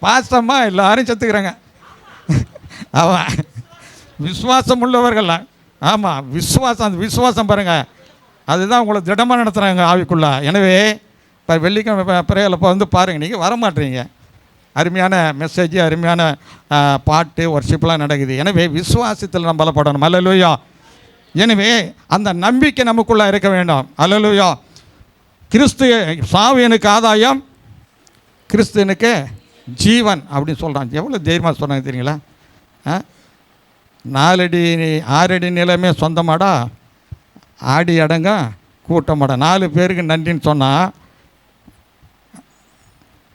பாசமாக எல்லாரும் செத்துக்கிறாங்க. அவன் விசுவாசம் உள்ளவர்கள். ஆமாம், விசுவாசம். அந்த விசுவாசம் பாருங்கள், அதுதான் உங்களை திடமாக நடத்துகிறாங்க ஆவிக்குள்ளே. எனவே இப்போ வெள்ளிக்கிழமை பிரேயரில் இப்போ வந்து பாருங்கள், நீங்கள் வரமாட்டீங்க. அருமையான மெசேஜ், அருமையான பாட்டு, ஒர்ஷிப்லாம் நடக்குது. எனவே விசுவாசத்தில் நம்ம பலப்படணும். அல்லேலூயா. எனவே அந்த நம்பிக்கை நமக்குள்ளே இருக்க வேண்டும். அல்லேலூயா. கிறிஸ்து சாவு எனக்கு ஆதாயம், கிறிஸ்து எனக்கு ஜீவன் அப்படின்னு சொல்கிறான். எவ்வளோ தைரியமாக சொன்னாங்க தெரியுங்களா? 4 அடி 6 அடி நிலமே சொந்தமாடா, ஆடி அடங்க கூட்டமாடா. 4 பேருக்கு நன்றின்னு சொன்னால்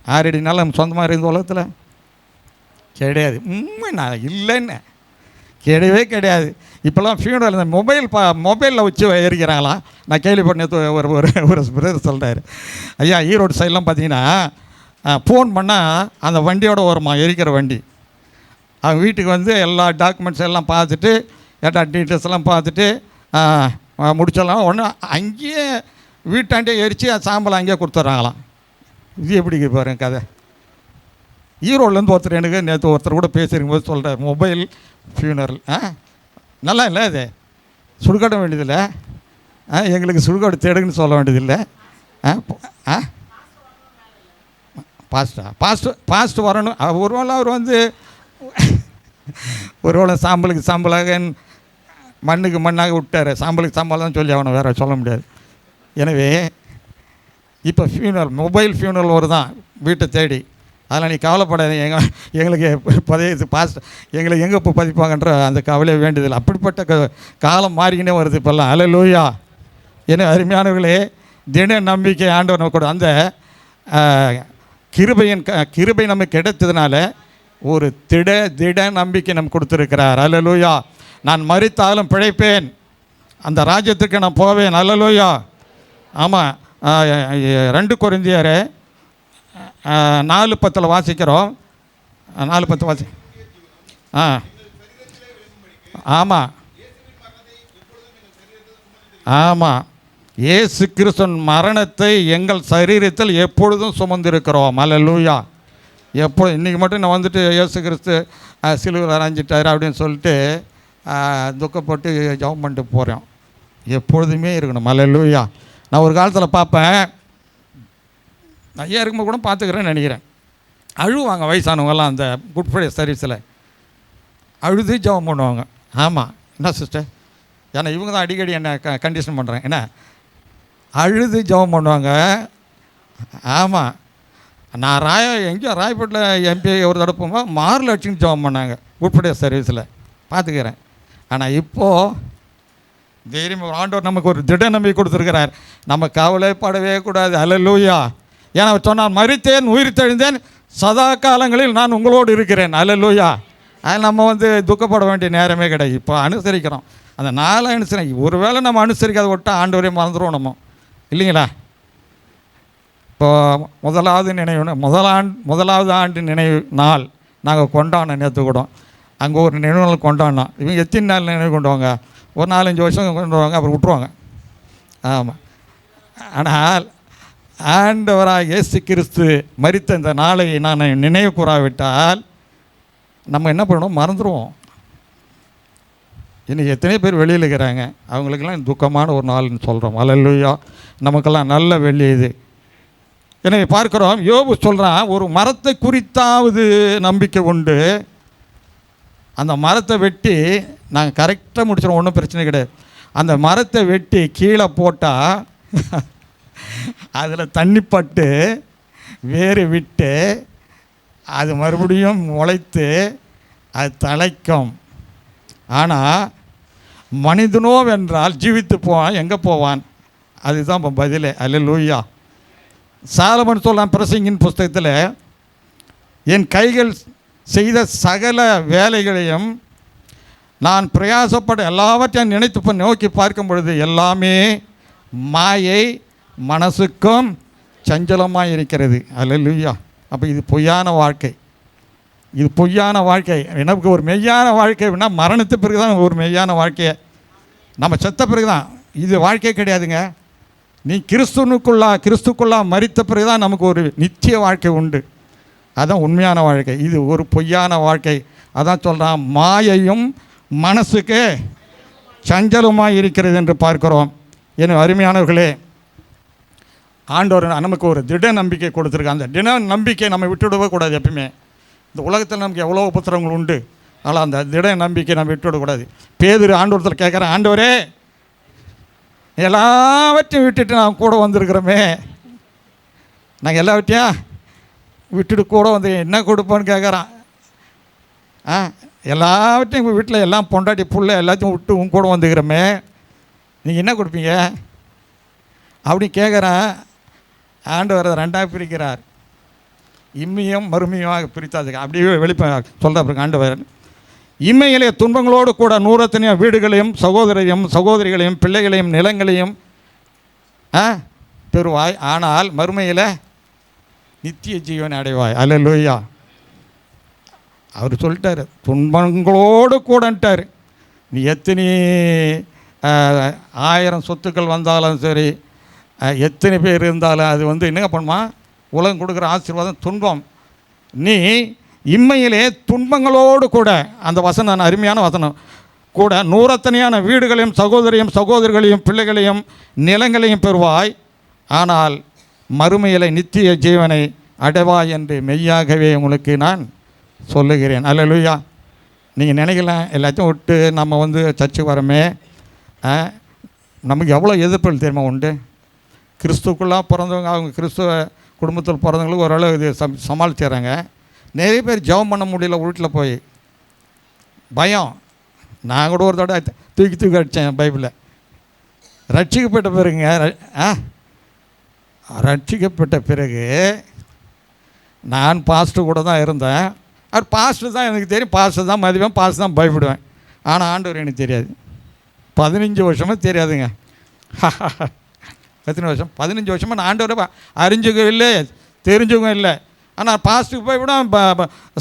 6 அடி நிலம் சொந்தமாக இருந்த உலகத்தில் கிடையாது. நான் இல்லைன்னு கிடையவே கிடையாது. இப்போல்லாம் ஃபியூனரல் இந்த மொபைலில் வச்சு எரிக்கிறாங்களா? நான் கேள்விப்பட்டேன். ஒரு பிரதர் சொல்கிறாரு, ஐயா ஈரோடு சைட்லாம் பார்த்தீங்கன்னா ஃபோன் பண்ணால் அந்த வண்டியோட வருமா, எரிக்கிற வண்டி. அவங்க வீட்டுக்கு வந்து எல்லா டாக்குமெண்ட்ஸ் எல்லாம் பார்த்துட்டு, எல்லா டீட்டெயில்ஸ் எல்லாம் பார்த்துட்டு முடிச்சிடலாம். ஒன்று அங்கேயே வீட்டாண்டே எரித்து சாம்பல் அங்கேயே கொடுத்துட்றாங்களாம். இது எப்படி பாருங்க கதை. ஈரோட்லேருந்து ஒருத்தர் எனக்கு நேற்று ஒருத்தர் கூட பேசியிருக்கும்போது சொல்கிறார், மொபைல் ஃபியூனரல் நல்லா இல்லை, அது சுடுகாட வேண்டியதில்லை, எங்களுக்கு சுடுகாடு தேடுன்னு சொல்ல வேண்டியதில்லை. பாஸ்ட்டு வரணும். ஒருவேளை அவர் வந்து ஒருவேளை சாம்பலுக்கு சாம்பலாக மண்ணுக்கு மண்ணாக விட்டார். சாம்பலுக்கு சாம்பல் தான் சொல்லி அவனை வேறு சொல்ல முடியாது. எனவே இப்போ ஃபியூனரல், மொபைல் ஃபியூனரல் வருதான் வீட்டை தேடி. அதெல்லாம் நீ கவலைப்படாது, எங்களுக்கு பதிவு பாஸ்ட் எங்களை எங்கே இப்போ பதிப்பாங்கன்ற அந்த கவலையே வேண்டியதில்லை. அப்படிப்பட்ட காலம் மாறிக்கினே வருது இப்போல்லாம். அல்லேலூயா. ஏன்னா அருமையானவர்களே, தின நம்பிக்கை ஆண்டவர் நமக்கு அந்த கிருபை நமக்கு கிடைத்ததுனால ஒரு திட நம்பிக்கை நமக்கு கொடுத்துருக்கிறார். அல்லேலூயா. நான் மரித்தாலும் பிழைப்பேன், அந்த ராஜ்யத்துக்கு நான் போவேன். அல்லேலூயா. ஆமாம். 2 கொரிந்தியர் 4:10 வாசிக்கிறோம். 4:10 வாசி. ஆமாம் ஆமாம். இயேசு கிறிஸ்துவின் மரணத்தை எங்கள் சரீரத்தில் எப்பொழுதும் சுமந்திருக்கிறோம். அல்லேலூயா. இன்றைக்கி மட்டும் நான் வந்துட்டு இயேசு கிறிஸ்து சிலுவையில் அரைஞ்சிட்டார் அப்படின்னு சொல்லிட்டு துக்கப்பட்டு ஜெபம் பண்ணிட்டு போகிறோம். எப்பொழுதுமே இருக்கணும். அல்லேலூயா. நான் ஒரு காலத்தில் பார்ப்பேன், ஐயா இருக்கும்போது கூட பார்த்துக்கிறேன்னு நினைக்கிறேன், அழுவாங்க வயசானவங்கெல்லாம் அந்த குட் ஃப்ரைடே சர்வீஸில் அழுது ஜெபம் பண்ணுவாங்க. ஆமாம், என்ன சிஸ்டர், ஏன்னா இவங்க தான் அடிக்கடி என்ன கண்டிஷன் பண்ணுறேன், என்ன அழுது ஜெபம் பண்ணுவாங்க. ஆமாம், நான் எங்கேயோ ராயப்பேட்டில் எம்பி ஒரு தடவை போகும்போது மாரில் அடிச்சுன்னு ஜெபம் பண்ணாங்க குட் ஃப்ரைடே சர்வீஸில் பார்த்துக்கிறேன். ஆனால் இப்போது தைரியம் ஆண்டவர் நமக்கு ஒரு திட நம்பிக்கை கொடுத்துருக்கிறார். நம்ம கவலைப்படவே கூடாது. அல்லேலூயா. ஏன்னா சொன்னால் மரித்தேன் உயிர் தெழுந்தேன் சதா காலங்களில் நான் உங்களோடு இருக்கிறேன். அல்லேலூயா. அது நம்ம வந்து துக்கப்பட வேண்டிய நேரமே கிடையாது. இப்போ அனுசரிக்கிறோம், அந்த நாளை அனுசரிக்க. ஒருவேளை நம்ம அனுசரிக்காத விட்டால் ஆண்டவரே மறந்துடுவோம் நம்ம, இல்லைங்களா? இப்போது முதலாவது ஆண்டு நினைவு நாள் நாங்கள் கொண்டாடினோம். நேற்று கூட அங்கே ஒரு நினைவு நாள் கொண்டாடினோம். இவங்க எத்தனை நாள் நினைவு கொண்டுவாங்க? ஒரு 4-5 வருஷம் கொண்டுருவாங்க, அப்புறம் விட்டுருவாங்க. ஆமாம். ஆனால் ஆண்டவராக இயேசு கிறிஸ்து மரித்த இந்த நாளை நான் நினைவு கூறாவிட்டால் நம்ம என்ன பண்ணணும்? மறந்துடுவோம். இன்றைக்கி எத்தனை பேர் வெளியில் இருக்கிறாங்க, அவங்களுக்கெல்லாம் துக்கமான ஒரு நாள்னு சொல்கிறோம். அல்லேலூயா. நமக்கெல்லாம் நல்ல வெள்ளி இது. எனவே பார்க்குறோம், யோபு சொல்கிறான், ஒரு மரத்தை குறித்தாவது நம்பிக்கை உண்டு, அந்த மரத்தை வெட்டி நாங்கள் கரெக்டாக முடிச்சிடும், ஒன்றும் பிரச்சனை கிடையாது. அந்த மரத்தை வெட்டி கீழே போட்டால் அதில் தண்ணி பட்டு வேறு விட்டு அது மறுபடியும் முளைத்து அது தழைக்கும். ஆனால் மனிதனோ வென்றால் ஜீவித்து போவான், எங்கே போவான்? அதுதான் இப்போ பதிலே. அல்லேலூயா. சாலமன் சொல்லலாம் பிரசங்கின் புஸ்தகத்தில், என் கைகள் செய்த சகல வேலைகளையும் நான் பிரயாசப்பட எல்லாவற்றையும் நினைத்து நோக்கி பார்க்கும் பொழுது எல்லாமே மாயை, மனசுக்கும் சஞ்சலமாக இருக்கிறது. அல்லேலூயா. அப்போ இது பொய்யான வாழ்க்கை, இது பொய்யான வாழ்க்கை. எனக்கு ஒரு மெய்யான வாழ்க்கை அப்படின்னா மரணத்து பிறகு தான் ஒரு மெய்யான வாழ்க்கையை, நம்ம செத்த பிறகு தான். இது வாழ்க்கை கிடையாதுங்க. நீ கிறிஸ்துக்குள்ளா மரித்த பிறகு தான் நமக்கு ஒரு நித்திய வாழ்க்கை உண்டு. அதுதான் உண்மையான வாழ்க்கை. இது ஒரு பொய்யான வாழ்க்கை. அதான் சொல்கிறான், மாயையும் மனசுக்கு சஞ்சலமாக இருக்கிறது என்று பார்க்கிறோம். என் அருமையானவர்களே, ஆண்டவர் நமக்கு ஒரு திட நம்பிக்கை கொடுத்துருக்கு. அந்த திட நம்பிக்கை நம்ம விட்டுவிடவே கூடாது. எப்பயுமே இந்த உலகத்தில் நமக்கு எவ்வளோ உபத்திரங்கள் உண்டு, ஆனால் அந்த திட நம்பிக்கை நம்ம விட்டுவிடக்கூடாது. பேதுரு ஆண்டவரத்தில் கேட்குறேன், ஆண்டவரே எல்லாவற்றையும் விட்டுட்டு நான் கூட வந்திருக்கிறோமே, நாங்கள் எல்லாவற்றையும் விட்டுட்டு கூட வந்து என்ன கொடுப்போன்னு கேட்குறான். எல்லாவற்றையும் உங்கள் வீட்டில் எல்லாம் பொண்டாட்டி புள்ள எல்லாத்தையும் விட்டு உங்க கூட வந்துக்கிறோமே, நீங்கள் என்ன கொடுப்பீங்க அப்படி கேட்குறான். ஆண்டவர் ரெண்டாக பிரிக்கிறார். இம்மையும் மறுமையுமாக பிரித்தாதுக்கு அப்படியே வெளிப்ப சொல்கிறார் ஆண்டவர். இம்மையிலே துன்பங்களோடு கூட 100 வீடுகளையும் சகோதரிகளையும் பிள்ளைகளையும் நிலங்களையும் பெறுவாய், ஆனால் மறுமையில் நித்திய ஜீவனை அடைவாய். அல்லேலூயா. அவர் சொல்லிட்டார், துன்பங்களோடு கூடன்ட்டார். நீ எத்தனை 1000 சொத்துக்கள் வந்தாலும் சரி, எத்தனை பேர் இருந்தாலும் அது வந்து என்னங்க பண்ணுமா, உலகம் கொடுக்குற ஆசீர்வாதம் துன்பம். நீ இம்மையிலே துன்பங்களோடு கூட, அந்த வசனம் அருமையான வசனம், கூட 100 வீடுகளையும் சகோதரிகளையும் பிள்ளைகளையும் நிலங்களையும் பெறுவாய், ஆனால் மறுமையில் நித்திய ஜீவனை அடைவாய் என்று மெய்யாகவே உங்களுக்கு நான் சொல்லுகிறேன். அல்லேலூயா. நீங்கள் நினைக்கலாம் எல்லாத்தையும் விட்டு நம்ம வந்து சர்ச்சுக்கு வரமே, நமக்கு எவ்வளோ எதிர்ப்புகள் தெரியுமா உண்டு. கிறிஸ்துக்குள்ளாக பிறந்தவங்க, அவங்க கிறிஸ்துவ குடும்பத்தில் பிறந்தவங்களுக்கு ஓரளவு இது சமாளிச்சுறாங்க. நிறைய பேர் ஜெபம் பண்ண முடியல வீட்டில் போய், பயம். நான் கூட ஒரு தடவை தூக்கி அடித்தேன் பைபிளில். ரட்சிக்கப்பட்ட பிறகுங்க, ரட்சிக்கப்பட்ட பிறகு நான் பாஸ்டர் கூட தான் இருந்தேன். அவர் பாஸ்டர் தான் எனக்கு தெரியும், பாஸ்டர் தான் மதிப்பேன், பாஸ்டர் தான் பயப்படுவேன். ஆனால் ஆண்டவர் எனக்கு தெரியாது. 15 வருஷமாக தெரியாதுங்க. எத்தனை வருஷம்? 15 வருஷமாக நான் ஆண்டவரை அறிஞ்சுக்கவும் இல்லை, தெரிஞ்சுக்கவும் இல்லை. ஆனால் பாஸ்டருக்கு போய்விடும்,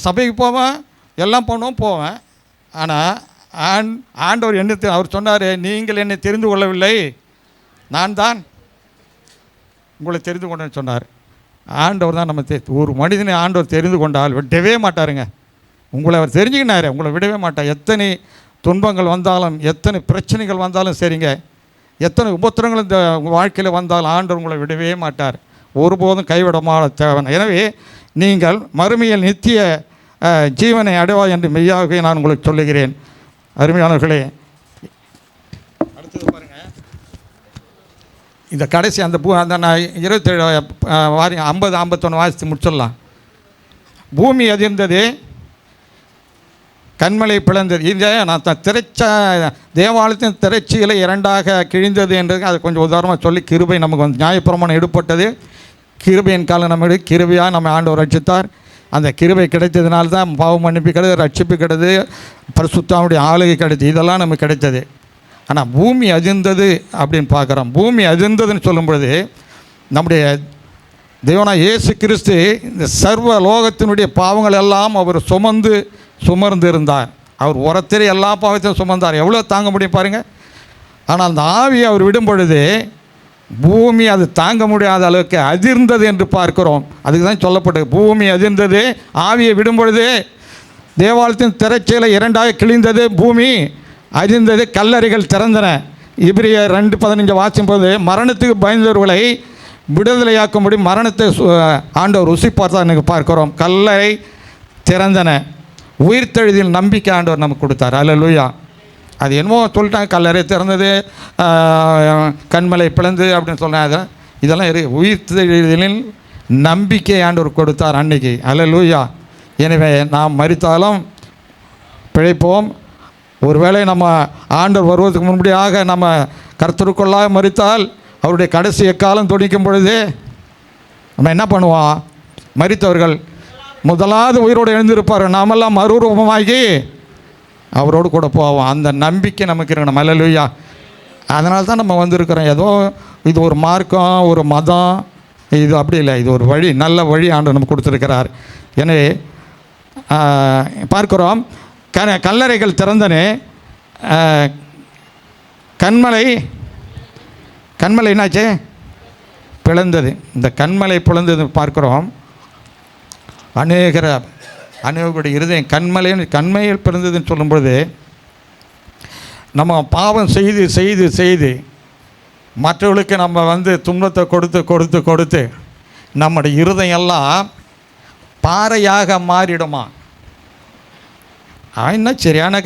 சபைக்கு போவேன், எல்லாம் போவேன். ஆனால் ஆண்டவர் என்ன அவர் சொன்னார், நீங்கள் என்னை தெரிந்து கொள்ளவில்லை, நான் தான் உங்களை தெரிந்து கொண்டேன்னு சொன்னார். ஆண்டவர் தான் நம்ம ஒரு மனிதனை ஆண்டவர் தெரிந்து கொண்டால் விடவே மாட்டாருங்க. உங்களை அவர் தெரிஞ்சுக்கினார், உங்களை விடவே மாட்டார். எத்தனை துன்பங்கள் வந்தாலும், எத்தனை பிரச்சனைகள் வந்தாலும் சரிங்க, எத்தனை உபத்திரங்கள் இந்த உங்கள் வாழ்க்கையில் வந்தாலும் ஆண்டவர் உங்களை விடவே மாட்டார், ஒருபோதும் கைவிடமான தேவன். எனவே நீங்கள் மறுமையில் நித்திய ஜீவனை அடைவாய் என்று மெய்யாகவே நான் உங்களுக்கு சொல்லுகிறேன். அருமையானவர்களே, அடுத்தது பாருங்கள். இந்த கடைசி அந்த அந்த நான் 27 50-51 வாசித்து முடிச்சிடலாம். பூமி அதிர்ந்தது, கண்மலை பிளந்தது. இந்த நான் தேவாலயத்தின் திரைச்சிகளை 2ஆக கிழிந்தது என்று அதை கொஞ்சம் உதாரணமாக சொல்லி, கிருபை நமக்கு வந்து நியாயப்பிரமாணம் எடுப்பட்டது. கிருபையின் காலம் நம்ம கிருபையாக நம்ம ஆண்டவர் ரட்சித்தார். அந்த கிருபை கிடைத்ததுனால்தான் பாவ மன்னிப்பு கிடையாது, ரட்சிப்பு கிடையாது, பரிசுத்தாவுடைய ஆளுகை கிடைத்தது, இதெல்லாம் நமக்கு கிடைத்தது. ஆனால் பூமி அதிர்ந்தது அப்படின்னு பார்க்குறோம். பூமி அதிர்ந்ததுன்னு சொல்லும் பொழுது நம்முடைய தேவனாகிய இயேசு கிறிஸ்து இந்த சர்வ லோகத்தினுடைய பாவங்கள் எல்லாம் அவர் சுமர்ந்து இருந்தார். அவர் உரத்திலே எல்லா பாவத்தையும் சுமந்தார். எவ்வளோ தாங்க முடியும் பாருங்கள். ஆனால் அந்த ஆவியை அவர் விடும் பொழுது பூமி அது தாங்க முடியாத அளவுக்கு அதிர்ந்தது என்று பார்க்கிறோம். அதுக்கு தான் சொல்லப்பட்டது, பூமி அதிர்ந்தது, ஆவியை விடும் பொழுது தேவாலயத்தின் திரைச்சீலை 2ஆக கிழிந்தது, பூமி அதிர்ந்தது, கல்லறைகள் திறந்தன. எபிரேயர் 2:15 வாசிக்கும் போது மரணத்துக்கு பயந்தவர்களை விடுதலையாக்கும்படி மரணத்தை ஆண்டவர் ருசி பார்த்தா எனக்கு பார்க்கிறோம். கல்லறை திறந்தன, உயிர்த்தெழுதியில் நம்பிக்கை ஆண்டவர் நமக்கு கொடுத்தார். அல்லேலூயா. அது என்னமோ சொல்லிட்டாங்க, கல்லறை திறந்தது, கண்மலை பிளந்து அப்படின்னு சொன்னாங்க. இதெல்லாம் உயிர்த்தெழுதலில் நம்பிக்கை ஆண்டவர் கொடுத்தார் அன்னைக்கு. அல்லேலூயா. எனவே நாம் மரித்தாலும் பிழைப்போம். ஒருவேளை நம்ம ஆண்டவர் வருவதற்கு முன்படியாக நம்ம கர்த்தருக்குள்ளாக மரித்தால் அவருடைய கடைசி எக்காலம் துடிக்கும் பொழுது நம்ம என்ன பண்ணுவோம்? மரித்தவர்கள் முதலாவது உயிரோடு எழுந்திருப்பார், நாமெல்லாம் மறுரூபமாகி அவரோடு கூட போவோம். அந்த நம்பிக்கை நமக்கு இருக்கணும். அல்லேலூயா. அதனால தான் நம்ம வந்திருக்கிறோம். ஏதோ இது ஒரு மார்க்கம், ஒரு மதம், இது அப்படி இல்லை. இது ஒரு வழி, நல்ல வழி ஆண்டு நமக்கு கொடுத்துருக்கிறார். எனவே பார்க்கிறோம், கல்லறைகள் திறந்தன, கண்மலை என்னாச்சு? பிளந்தது. இந்த கண்மலை பிளந்தது பார்க்கிறோம். அநேகருடைய இருதயம் கண்மையில் பிறந்ததுன்னு சொல்லும்பொழுது நம்ம பாவம் செய்து செய்து செய்து மற்றவர்களுக்கு நம்ம துன்பத்தை கொடுத்து கொடுத்து கொடுத்து நம்முடைய இருதயெல்லாம் பாறையாக மாறிடுமா. என்ன சரியான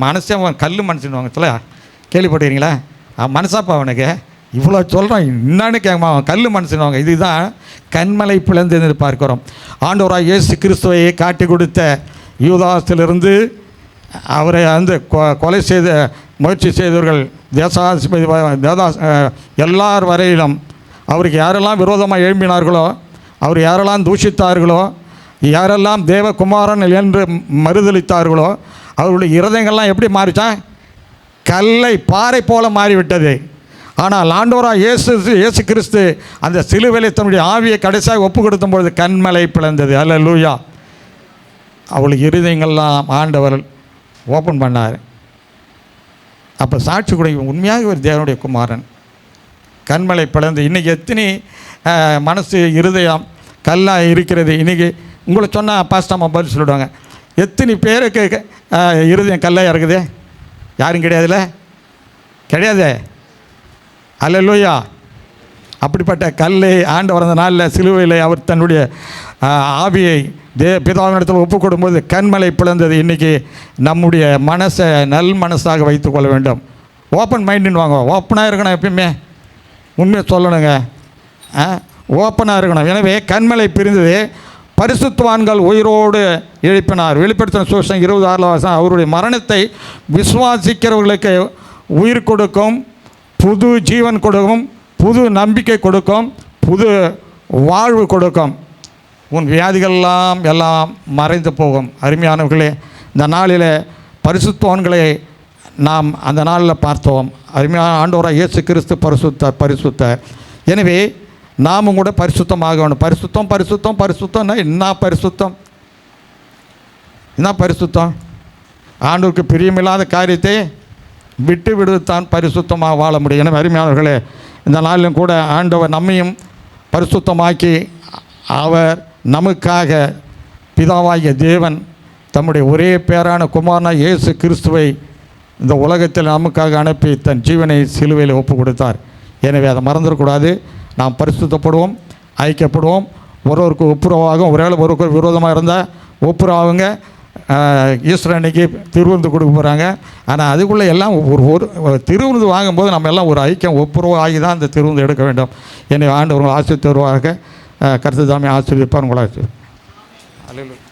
மனுஷன் கல் மனுஷன்வாங்கத்துல கேள்விப்பட்டுக்கிறீங்களா? மனசாப்பா அவனுக்கு இவ்வளோ சொல்கிறான் என்னான்னு கேட்குமா, அவன் கல் மனுஷன்வாங்க. இதுதான் கண்மலை பிளந்து பார்க்கிறோம். ஆண்டவராக இயேசு கிறிஸ்துவை காட்டி கொடுத்த யூதாசிலிருந்து அவரை கொலை செய்த முயற்சி செய்தவர்கள் தேசாதிபதி எல்லார் வரையிலும் அவருக்கு யாரெல்லாம் விரோதமாக எழும்பினார்களோ, அவர் யாரெல்லாம் தூஷித்தார்களோ, யாரெல்லாம் தேவகுமாரன் என்று மறுதளித்தார்களோ, அவருடைய இருதயங்கள்லாம் எப்படி மாறிச்சா? கல்லை பாறை போல மாறிவிட்டது. ஆனால் ஆண்டவராக இயேசு கிறிஸ்து அந்த சிலுவையிலே தன்னுடைய ஆவியை கடைசியாக ஒப்பு கொடுத்த பொழுது கண்மலை பிளந்தது. அல்லேலூயா. அவளுடைய இருதயங்கள்லாம் ஆண்டவர் ஓப்பன் பண்ணார். அப்போ சாட்சி கூட உண்மையாக ஒரு தேவனுடைய குமாரன் கண்மலை பிளந்து. இன்றைக்கி எத்தனை மனசு இருதயம் கல்லாக இருக்கிறது. இன்றைக்கி உங்களை சொன்னால் பாஸ்டாமா பதில் சொல்லிவிடுவாங்க. எத்தனை பேருக்கு இருதயம் கல்லாக இருக்குது? யாரும் கிடையாதுல்ல? கிடையாது. அல்லேலூயா. அப்படிப்பட்ட கல்லை ஆண்டவர் அந்த நாளில் சிலுவையில் அவர் தன்னுடைய ஆவியை பிதாவினிடத்தில் ஒப்பு கொடுக்கும்போது கண்மலை பிளந்தது. இன்றைக்கி நம்முடைய மனசை நல் மனசாக வைத்து கொள்ள வேண்டும். ஓப்பன் மைண்டுன்னு வாங்க. ஓப்பனாக இருக்கணும். எப்பயுமே உண்மையை சொல்லணுங்க. ஓப்பனாக இருக்கணும். எனவே கண்மலை பிரிந்தது. பரிசுத்தவான்கள் உயிரோடு எழுப்பினார். வெளிப்படுத்தின சுவிசேஷம் 26 அவருடைய மரணத்தை விசுவாசிக்கிறவர்களுக்கு உயிர் கொடுக்கும், புது ஜீவன் கொடுக்கும், புது நம்பிக்கை கொடுக்கும், புது வாழ்வு கொடுக்கும். உன் வியாதிகள்லாம் எல்லாம் மறைந்து போகும். அருமையானவர்களே, இந்த நாளில் பரிசுத்தவான்களை நாம் அந்த நாளில் பார்த்தோம். அருமையான ஆண்டவராக இயேசு கிறிஸ்து பரிசுத்தர். எனவே நாமும் கூட பரிசுத்தமாக வேணும். பரிசுத்தம்னா என்ன பரிசுத்தம்? என்ன பரிசுத்தம்? ஆண்டவருக்கு பிரியமில்லாத காரியத்தை விட்டு விடுத்தான் பரிசுத்தமாக வாழ முடியும். எனவே அருமையானவர்களே, இந்த நாளிலும் கூட ஆண்டவர் நம்மையும் பரிசுத்தமாக்கி அவர் நமக்காக பிதாவாகிய தேவன் தம்முடைய ஒரே பேரான குமாரனான இயேசு கிறிஸ்துவை இந்த உலகத்தில் நமக்காக அனுப்பி தன் ஜீவனை சிலுவையில் ஒப்பு கொடுத்தார். எனவே அதை மறந்துடக்கூடாது. நாம் பரிசுத்தப்படுவோம், ஐக்கியப்படுவோம், ஒருவருக்கு ஒப்புரவாகும். ஒருவருக்கு விரோதமாக இருந்தால் ஒப்புரவாகுங்க. ஈஸ்வரன் அன்னைக்கு திருவிருந்து கொடுக்க போகிறாங்க. ஆனால் அதுக்குள்ளே எல்லாம் ஒரு திருவிருந்து வாங்கும்போது நம்ம எல்லாம் ஒரு ஐக்கியம் ஒப்புரவு ஆகி தான் அந்த திருவிருந்து எடுக்க வேண்டும். என்னை ஆண்டவர்கள் ஆசிரியர் தருவாக. கர்த்தர் தாமே ஆசீர்வதிப்பார். உங்களை ஆசீர்வதிப்பார். அல்லேலூயா.